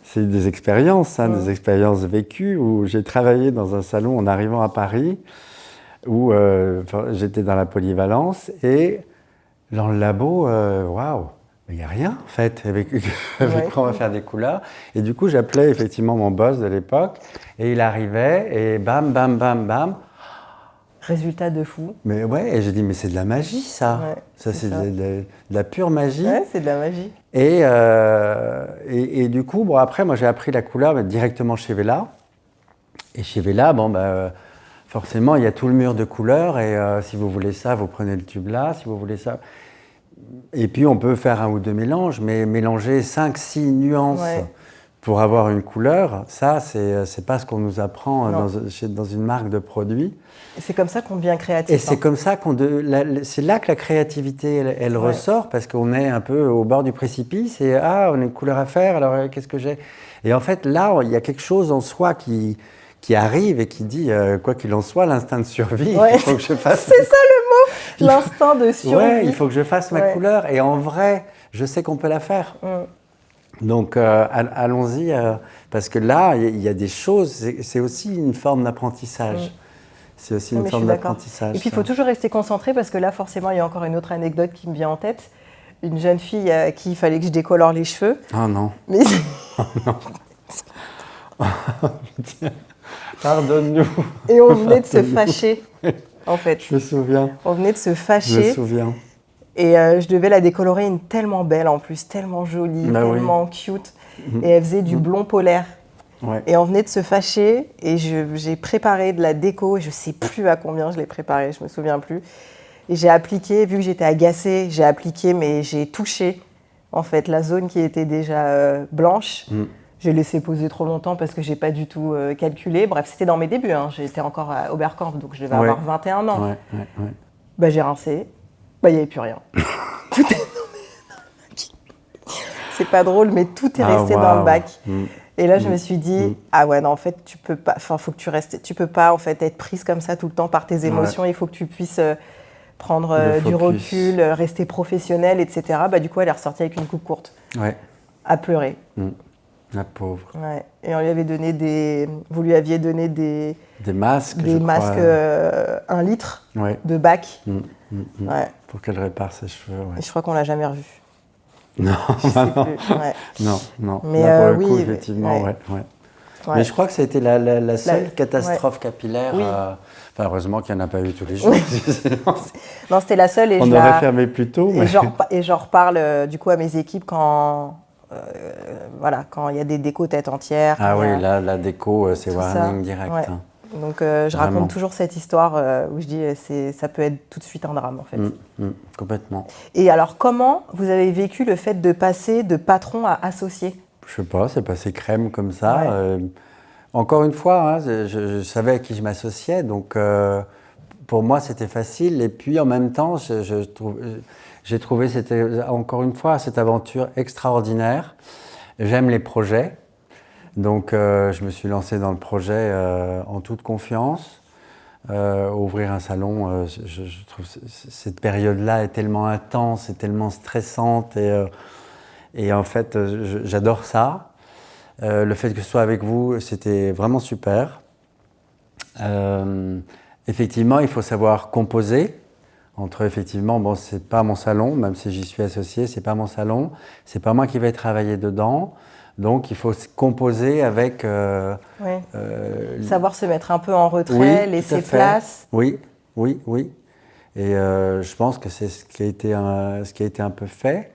c'est des expériences, des expériences vécues, où j'ai travaillé dans un salon en arrivant à Paris, où j'étais dans la polyvalence, et dans le labo, waouh, il n'y a rien en fait, avec quoi on va faire des couleurs. Et du coup, j'appelais effectivement mon boss de l'époque, et il arrivait, et bam, bam, bam, bam. Résultat de fou. Mais ouais, et j'ai dit, mais c'est de la magie ça. Ouais, Ça, c'est de la pure magie. Ouais, c'est de la magie. Et du coup, bon, après, moi j'ai appris la couleur mais directement chez Vela. Et chez Vela, bon, forcément, il y a tout le mur de couleurs. Et si vous voulez ça, vous prenez le tube là. Si vous voulez ça. Et puis, on peut faire 1 ou 2 mélanges, mais mélanger 5, 6 nuances pour avoir une couleur, ça, c'est pas ce qu'on nous apprend dans une marque de produits. C'est comme ça qu'on devient créatif. Et c'est comme ça c'est là que la créativité, elle ressort, parce qu'on est un peu au bord du précipice et on a une couleur à faire, alors qu'est-ce que j'ai? Et en fait, là, il y a quelque chose en soi qui arrive et qui dit, quoi qu'il en soit, l'instinct de survie, il faut que je fasse... C'est ça le mot, l'instinct de survie. Ouais, il faut que je fasse ma couleur, et en vrai, je sais qu'on peut la faire. Donc, allons-y, parce que là, il y a des choses, c'est aussi une forme d'apprentissage. C'est aussi une forme d'apprentissage. Et puis, il faut toujours rester concentré, parce que là, forcément, il y a encore une autre anecdote qui me vient en tête. Une jeune fille à qui il fallait que je décolore les cheveux. Oh non. Mais... Oh non. Pardonne-nous. Et on venait de se fâcher, en fait. Je me souviens. On venait de se fâcher. Je me souviens. Et je devais la décolorer, une tellement belle en plus, tellement jolie, tellement cute. Et elle faisait du blond polaire. Ouais. Et on venait de se fâcher et j'ai préparé de la déco. Et je ne sais plus à combien je l'ai préparé, je ne me souviens plus. Et j'ai appliqué, vu que j'étais agacée, j'ai appliqué, mais j'ai touché en fait la zone qui était déjà blanche. J'ai laissé poser trop longtemps parce que je n'ai pas du tout calculé. Bref, c'était dans mes débuts. J'étais encore à Oberkampf, donc je devais avoir 21 ans. J'ai rincé. Il n'y avait plus rien. Tout est... C'est pas drôle, mais tout est resté dans le bac. Et là, je me suis dit, ah ouais, non, en fait, tu peux pas, faut que tu restes, tu peux pas en fait être prise comme ça tout le temps par tes émotions. Il faut que tu puisses prendre du recul, rester professionnelle, etc. Du coup, elle est ressortie avec une coupe courte, à pleurer. La pauvre. Ouais. Et on lui avait donné vous lui aviez donné des masques, 1 litre de bac. Pour qu'elle répare ses cheveux. Et je crois qu'on l'a jamais revu. Non, non. Mais là, pour le coup, effectivement, Mais je crois que ça a été la seule catastrophe capillaire. Heureusement qu'il n'y en a pas eu tous les jours. Non, c'était la seule. Et on aurait fermé plus tôt. Et j'en reparle du coup à mes équipes quand il y a des décos tête entière. Ah oui, là, la déco, c'est warning direct. Ouais. Donc je raconte toujours cette histoire où je dis ça peut être tout de suite un drame en fait. Complètement. Et alors comment vous avez vécu le fait de passer de patron à associé? Je sais pas, c'est passé crème comme ça. Encore une fois, je savais à qui je m'associais, donc pour moi c'était facile. Et puis en même temps, j'ai trouvé encore une fois cette aventure extraordinaire. J'aime les projets. Donc, je me suis lancé dans le projet en toute confiance. Ouvrir un salon, je trouve que cette période-là est tellement intense et tellement stressante. Et en fait, j'adore ça. Le fait que ce soit avec vous, c'était vraiment super. Effectivement, il faut savoir composer. Effectivement, c'est pas mon salon, même si j'y suis associé, c'est pas mon salon. C'est pas moi qui vais travailler dedans. Donc, il faut se composer avec... savoir se mettre un peu en retrait, laisser place. Oui. Et je pense que c'est ce qui a été un peu fait.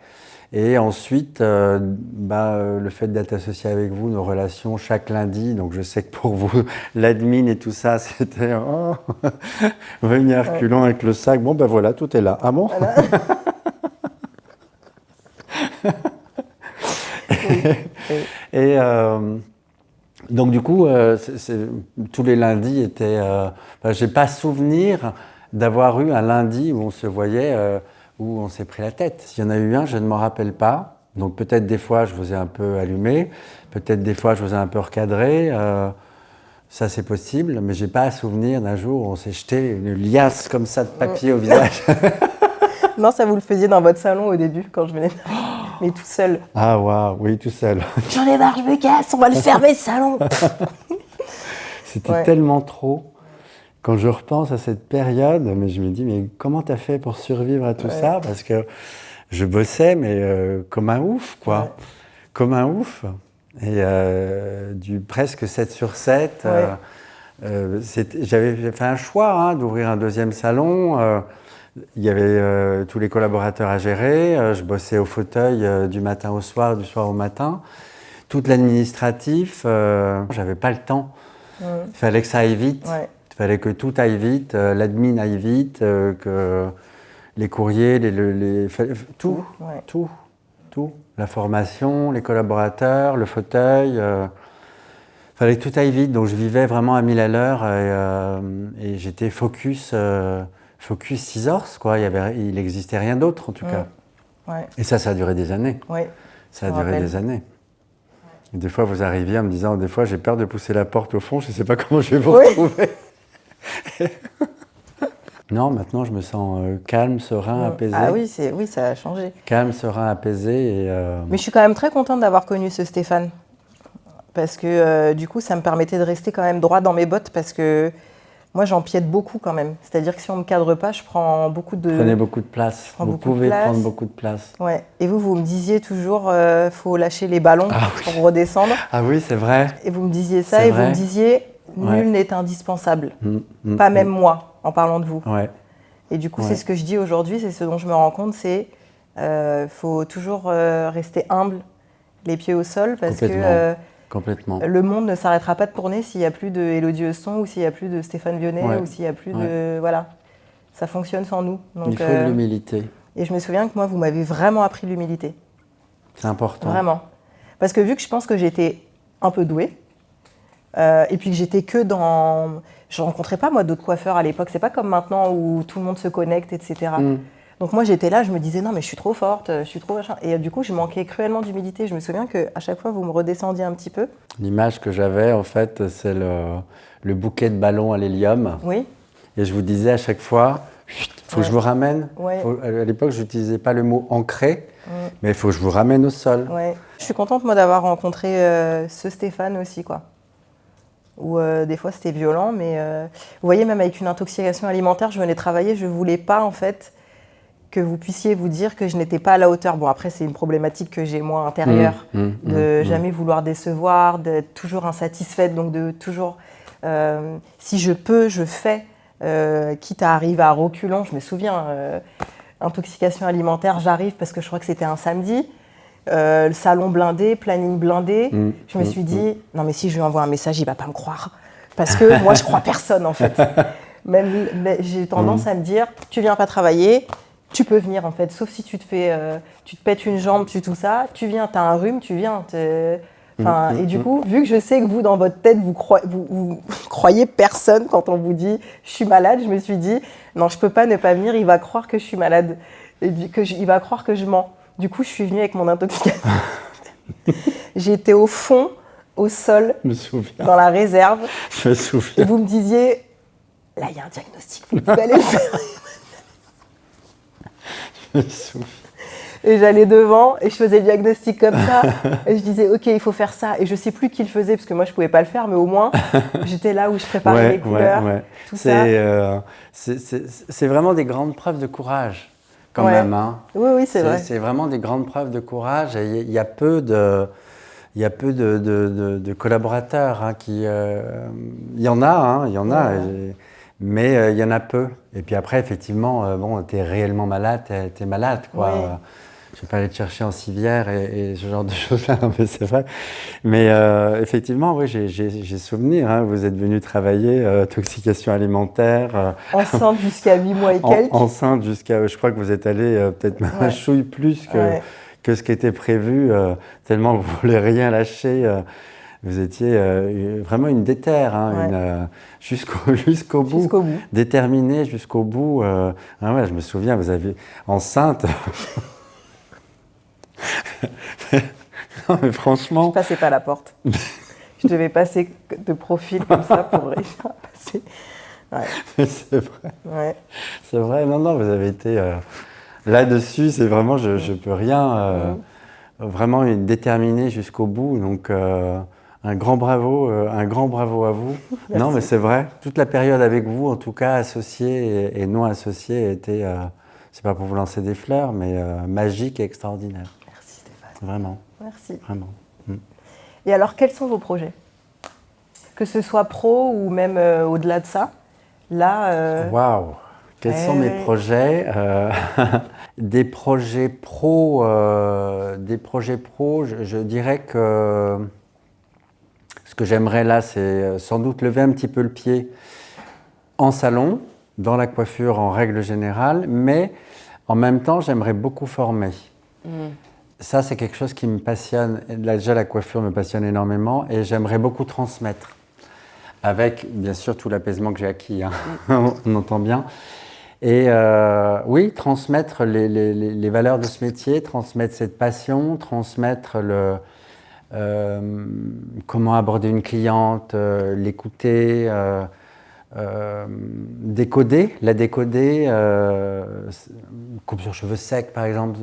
Et ensuite, le fait d'être associé avec vous, nos relations chaque lundi, donc je sais que pour vous, l'admin et tout ça, c'était venir à reculons avec le sac. Bon, voilà, tout est là. Ah bon? Voilà. Et donc du coup, tous les lundis étaient... j'ai pas souvenir d'avoir eu un lundi où on se voyait, où on s'est pris la tête. S'il y en a eu un, je ne m'en rappelle pas. Donc peut-être des fois, je vous ai un peu allumé, peut-être des fois, je vous ai un peu recadré. Ça, c'est possible, mais j'ai pas à souvenir d'un jour où on s'est jeté une liasse comme ça de papier au visage. Non, ça vous le faisiez dans votre salon au début, quand je venais, mais tout seul. Ah waouh, oui, tout seul. J'en ai marre, je me casse, on va le fermer ce salon. C'était tellement trop. Quand je repense à cette période, mais je me dis, mais comment t'as fait pour survivre à tout ça? Parce que je bossais, mais comme un ouf, quoi. Ouais. Comme un ouf. Et du presque 7 sur 7. J'avais fait un choix d'ouvrir un deuxième salon. Il y avait tous les collaborateurs à gérer. Je bossais au fauteuil du matin au soir, du soir au matin. Tout l'administratif, j'avais pas le temps. Il fallait que ça aille vite. Ouais. Il fallait que tout aille vite, l'admin aille vite, que les courriers, tout, tout. La formation, les collaborateurs, le fauteuil. Il fallait que tout aille vite, donc je vivais vraiment à 1000 à l'heure et j'étais focus 6 heures, quoi. Il n'existait rien d'autre en tout cas. Ouais. Et ça a duré des années. Ouais. Ça a duré des années. Et des fois, vous arriviez en me disant, des fois, j'ai peur de pousser la porte au fond, je ne sais pas comment je vais vous retrouver. Non, maintenant, je me sens calme, serein, apaisé. Ah oui, oui, ça a changé. Calme, serein, apaisé. Mais je suis quand même très contente d'avoir connu ce Stéphane. Parce que du coup, ça me permettait de rester quand même droit dans mes bottes. Parce que moi, j'empiète beaucoup quand même. C'est-à-dire que si on ne me cadre pas, je prends beaucoup de... Prenez beaucoup de place. Vous pouvez prendre beaucoup de place. Ouais. Et vous me disiez toujours, faut lâcher les ballons pour redescendre. Ah oui, c'est vrai. Et vous me disiez ça, et vous me disiez, nul n'est indispensable. Pas même moi, en parlant de vous. Ouais. Et du coup, c'est ce que je dis aujourd'hui, c'est ce dont je me rends compte, c'est faut toujours rester humble, les pieds au sol, parce que le monde ne s'arrêtera pas de tourner s'il n'y a plus de Élodie Heuston, ou s'il n'y a plus de Stéphane Vionnet, ou s'il n'y a plus de... Voilà, ça fonctionne sans nous. Donc, il faut de l'humilité. Et je me souviens que moi, vous m'avez vraiment appris l'humilité. C'est important. Vraiment. Parce que vu que je pense que j'étais un peu douée, et puis que j'étais que dans... Je ne rencontrais pas, moi, d'autres coiffeurs à l'époque. C'est pas comme maintenant où tout le monde se connecte, etc. Donc moi, j'étais là, je me disais, non, mais je suis trop forte, je suis trop machin. Et du coup, je manquais cruellement d'humilité. Je me souviens qu'à chaque fois, vous me redescendiez un petit peu. L'image que j'avais, en fait, c'est le bouquet de ballons à l'hélium. Oui. Et je vous disais à chaque fois, il faut que je vous ramène. Ouais. À l'époque, je n'utilisais pas le mot ancré, mais il faut que je vous ramène au sol. Ouais. Je suis contente, moi, d'avoir rencontré ce Stéphane aussi, quoi. Où des fois, c'était violent, mais vous voyez, même avec une intoxication alimentaire, je venais travailler, je ne voulais pas, en fait, que vous puissiez vous dire que je n'étais pas à la hauteur. Bon, après, c'est une problématique que j'ai, moi, intérieure, de jamais vouloir décevoir, d'être toujours insatisfaite, donc de toujours, si je peux, je fais, quitte à arriver à reculons. Je me souviens, intoxication alimentaire, j'arrive parce que je crois que c'était un samedi, le salon blindé, planning blindé. Je me suis dit, non mais si je lui envoie un message, il ne va pas me croire. Parce que moi, je ne crois personne, en fait. Même, j'ai tendance à me dire, tu ne viens pas travailler, tu peux venir, en fait, sauf si tu te pètes une jambe, tout ça, tu viens, tu as un rhume, tu viens. Et du coup, vu que je sais que vous, dans votre tête, vous croyez personne quand on vous dit « je suis malade », je me suis dit « non, je ne peux pas ne pas venir, il va croire que je suis malade, il va croire que je mens ». Du coup, je suis venue avec mon intoxication. J'étais au fond, au sol, dans la réserve. Je me souviens. Et vous me disiez « là, il y a un diagnostic, vous pouvez aller le faire ». Je me souviens. Et j'allais devant et je faisais le diagnostic comme ça. Et je disais, OK, il faut faire ça. Et je ne sais plus qui le faisait, parce que moi, je ne pouvais pas le faire, mais au moins, j'étais là où je préparais les couleurs, tout ça. C'est vraiment des grandes preuves de courage, quand même. Hein. Oui, c'est vrai. C'est vraiment des grandes preuves de courage. Il y a peu de collaborateurs qui... il y en a, mais il y en a peu. Et puis après, effectivement, tu es réellement malade, tu es malade, quoi. Oui. Je ne vais pas aller te chercher en civière et ce genre de choses-là, mais c'est vrai. Mais effectivement, oui, j'ai souvenir. Hein, vous êtes venu travailler, intoxication alimentaire. Enceinte jusqu'à 8 mois et quelques. Enceinte jusqu'à... Je crois que vous êtes allé peut-être un chouille plus que ce qui était prévu, tellement vous ne voulez rien lâcher. Vous étiez vraiment une déterre, jusqu'au bout, déterminée jusqu'au bout. Je me souviens, vous avez enceinte. Non, mais franchement... Je passais pas la porte. Je devais passer de profil comme ça pour réussir à passer. Ouais. Mais c'est vrai. Ouais. C'est vrai, non, vous avez été... là-dessus, c'est vraiment, je peux rien... vraiment déterminé jusqu'au bout, donc un grand bravo à vous. Merci. Non, mais c'est vrai, toute la période avec vous, en tout cas associée et non associée, était, c'est pas pour vous lancer des fleurs, mais magique et extraordinaire. Merci Stéphane. Vraiment, Merci. vraiment. Et alors, quels sont vos projets? Que ce soit pro ou même au-delà de ça. Là, Waouh! Quels sont mes projets? Des projets pro, je dirais que ce que j'aimerais là, c'est sans doute lever un petit peu le pied en salon, dans la coiffure en règle générale, mais en même temps, j'aimerais beaucoup former. Ça, c'est quelque chose qui me passionne. Déjà, la coiffure me passionne énormément et j'aimerais beaucoup transmettre. Avec, bien sûr, tout l'apaisement que j'ai acquis, hein. On entend bien. Et oui, transmettre les valeurs de ce métier, transmettre cette passion, transmettre comment aborder une cliente, l'écouter, la décoder, coupe sur cheveux secs par exemple.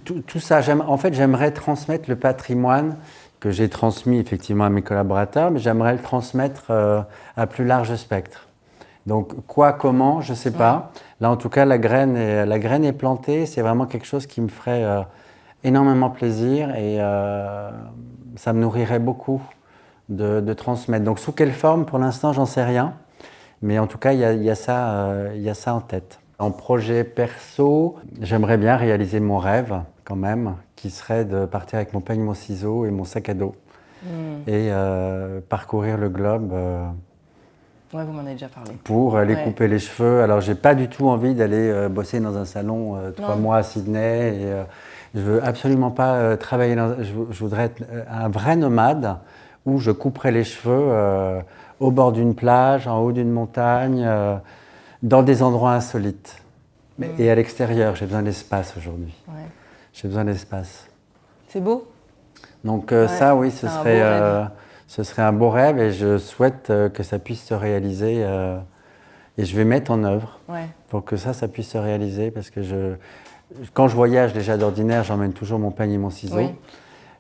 Tout ça, en fait, j'aimerais transmettre le patrimoine que j'ai transmis effectivement à mes collaborateurs, mais j'aimerais le transmettre à plus large spectre. Donc, quoi, comment, je ne sais pas. Là, en tout cas, la graine est plantée. C'est vraiment quelque chose qui me ferait énormément plaisir et ça me nourrirait beaucoup de transmettre. Donc, sous quelle forme, pour l'instant, j'en sais rien. Mais en tout cas, il y a ça en tête. En projet perso, j'aimerais bien réaliser mon rêve, quand même, qui serait de partir avec mon peigne, mon ciseau et mon sac à dos et parcourir le globe. Ouais, vous m'en avez déjà parlé. Pour aller couper les cheveux. Alors, j'ai pas du tout envie d'aller bosser dans un salon 3 mois à Sydney. Et, je veux absolument pas travailler je voudrais être un vrai nomade où je couperais les cheveux au bord d'une plage, en haut d'une montagne, dans des endroits insolites. Et à l'extérieur, j'ai besoin d'espace aujourd'hui. Ouais. J'ai besoin d'espace. C'est beau. Donc ça, oui, ce serait un beau rêve et je souhaite que ça puisse se réaliser. Et je vais mettre en œuvre pour que ça puisse se réaliser parce que quand je voyage déjà d'ordinaire, j'emmène toujours mon peigne et mon ciseau. Oui.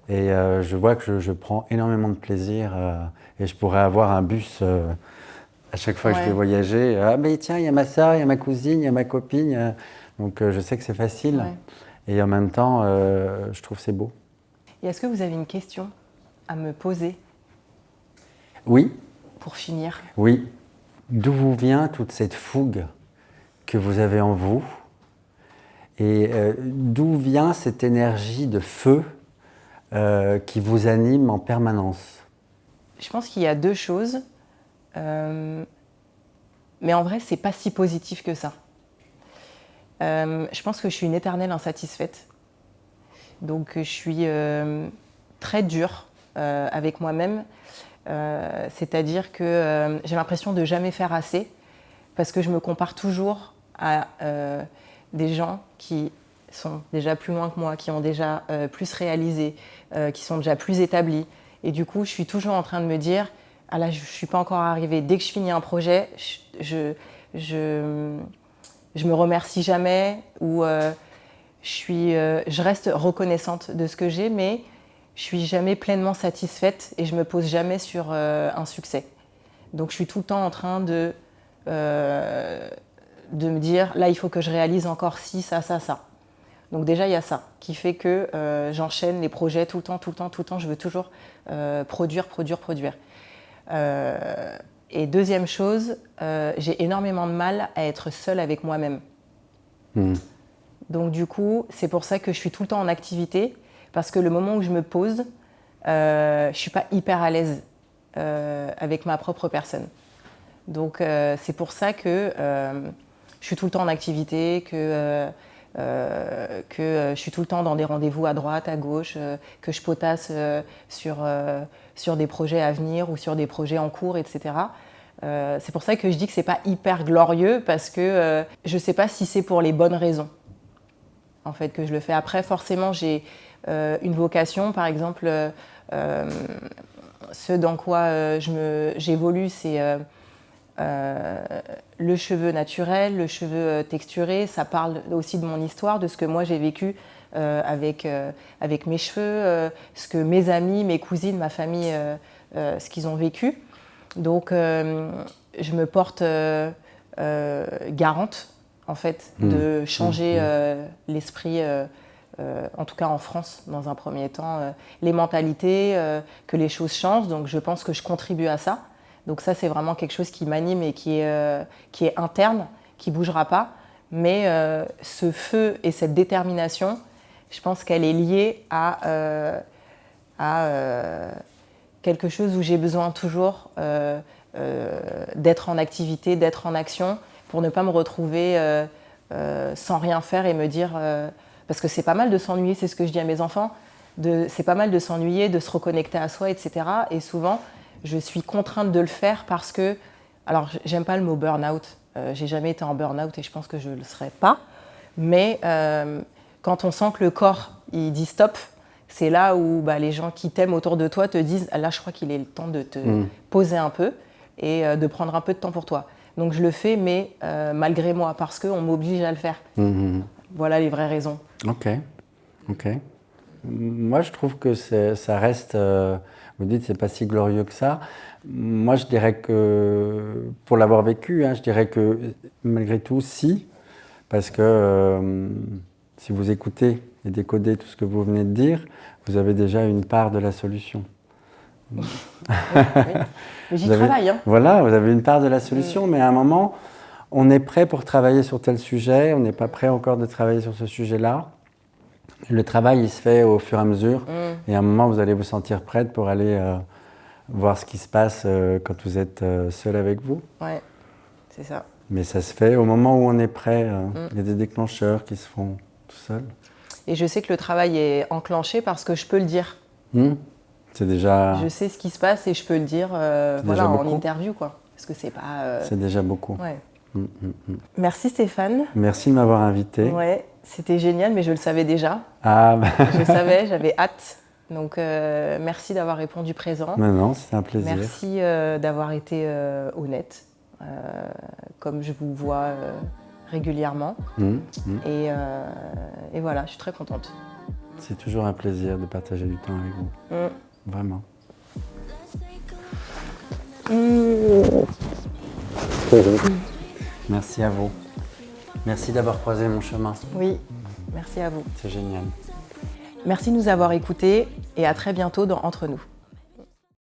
Et je vois que je prends énormément de plaisir et je pourrais avoir un bus à chaque fois que je vais voyager. Ah mais tiens, il y a ma soeur, il y a ma cousine, il y a ma copine. Donc je sais que c'est facile. Ouais. Et en même temps, je trouve que c'est beau. Et est-ce que vous avez une question à me poser? Oui. Pour finir. Oui. D'où vous vient toute cette fougue que vous avez en vous? Et d'où vient cette énergie de feu qui vous anime en permanence? Je pense qu'il y a deux choses. Mais en vrai, c'est pas si positif que ça. Je pense que je suis une éternelle insatisfaite. Donc je suis très dure avec moi-même. C'est-à-dire que j'ai l'impression de jamais faire assez parce que je me compare toujours à des gens qui sont déjà plus loin que moi, qui ont déjà plus réalisé, qui sont déjà plus établis. Et du coup, je suis toujours en train de me dire « Ah là, je ne suis pas encore arrivée. Dès que je finis un projet, je me remercie jamais ou je reste reconnaissante de ce que j'ai, mais je suis jamais pleinement satisfaite et je me pose jamais sur un succès. Donc je suis tout le temps en train de me dire là il faut que je réalise encore ci, ça. Donc déjà il y a ça qui fait que j'enchaîne les projets tout le temps. Je veux toujours produire. Et deuxième chose, j'ai énormément de mal à être seule avec moi-même. Donc du coup, c'est pour ça que je suis tout le temps en activité, parce que le moment où je me pose, je ne suis pas hyper à l'aise avec ma propre personne. Donc c'est pour ça que je suis tout le temps en activité, que je suis tout le temps dans des rendez-vous à droite, à gauche, que je potasse sur des projets à venir ou sur des projets en cours, etc. C'est pour ça que je dis que c'est pas hyper glorieux, parce que je sais pas si c'est pour les bonnes raisons en fait que je le fais. Après, forcément, j'ai une vocation. Par exemple, ce dans quoi j'évolue, c'est le cheveu naturel, le cheveu texturé. Ça parle aussi de mon histoire, de ce que moi j'ai vécu avec mes cheveux, ce que mes amis, mes cousines, ma famille, ce qu'ils ont vécu. Donc je me porte garante en fait de changer l'esprit, en tout cas en France dans un premier temps, les mentalités, que les choses changent. Donc je pense que je contribue à ça. Donc ça c'est vraiment quelque chose qui m'anime et qui est interne, qui ne bougera pas. Mais ce feu et cette détermination, je pense qu'elle est liée à quelque chose où j'ai besoin toujours d'être en activité, d'être en action, pour ne pas me retrouver sans rien faire et me dire... parce que c'est pas mal de s'ennuyer, c'est ce que je dis à mes enfants, c'est pas mal de s'ennuyer, de se reconnecter à soi, etc. Et souvent, je suis contrainte de le faire parce que... Alors, j'aime pas le mot burn-out, j'ai jamais été en burn-out et je pense que je le serai pas. Mais quand on sent que le corps, il dit stop, c'est là où les gens qui t'aiment autour de toi te disent « là, je crois qu'il est le temps de te poser un peu et de prendre un peu de temps pour toi ». Donc je le fais, mais malgré moi, parce qu'on m'oblige à le faire. Voilà les vraies raisons. Ok. Moi, je trouve que ça reste... vous dites c'est pas si glorieux que ça. Moi, je dirais que, pour l'avoir vécu, je dirais que malgré tout, si. Parce que si vous écoutez et décodez tout ce que vous venez de dire, vous avez déjà une part de la solution. Oui. Mais j'y travaille. Voilà, vous avez une part de la solution, mais à un moment, on est prêt pour travailler sur tel sujet, on n'est pas prêt encore de travailler sur ce sujet-là. Le travail, il se fait au fur et à mesure, et à un moment, vous allez vous sentir prête pour aller voir ce qui se passe quand vous êtes seul avec vous. Ouais, c'est ça. Mais ça se fait au moment où on est prêt. Il y a des déclencheurs qui se font tout seuls. Et je sais que le travail est enclenché parce que je peux le dire. C'est déjà... Je sais ce qui se passe et je peux le dire en interview, quoi. Parce que c'est pas... C'est déjà beaucoup. Ouais. Merci Stéphane. Merci de m'avoir invité. Ouais, c'était génial, mais je le savais déjà. Ah Je savais, j'avais hâte. Donc merci d'avoir répondu présent. Non, c'était un plaisir. Merci d'avoir été honnête, comme je vous vois régulièrement. Et voilà, je suis très contente. C'est toujours un plaisir de partager du temps avec vous. Vraiment. Merci à vous. Merci d'avoir croisé mon chemin. Oui, merci à vous. C'est génial. Merci de nous avoir écoutés et à très bientôt dans Entre nous.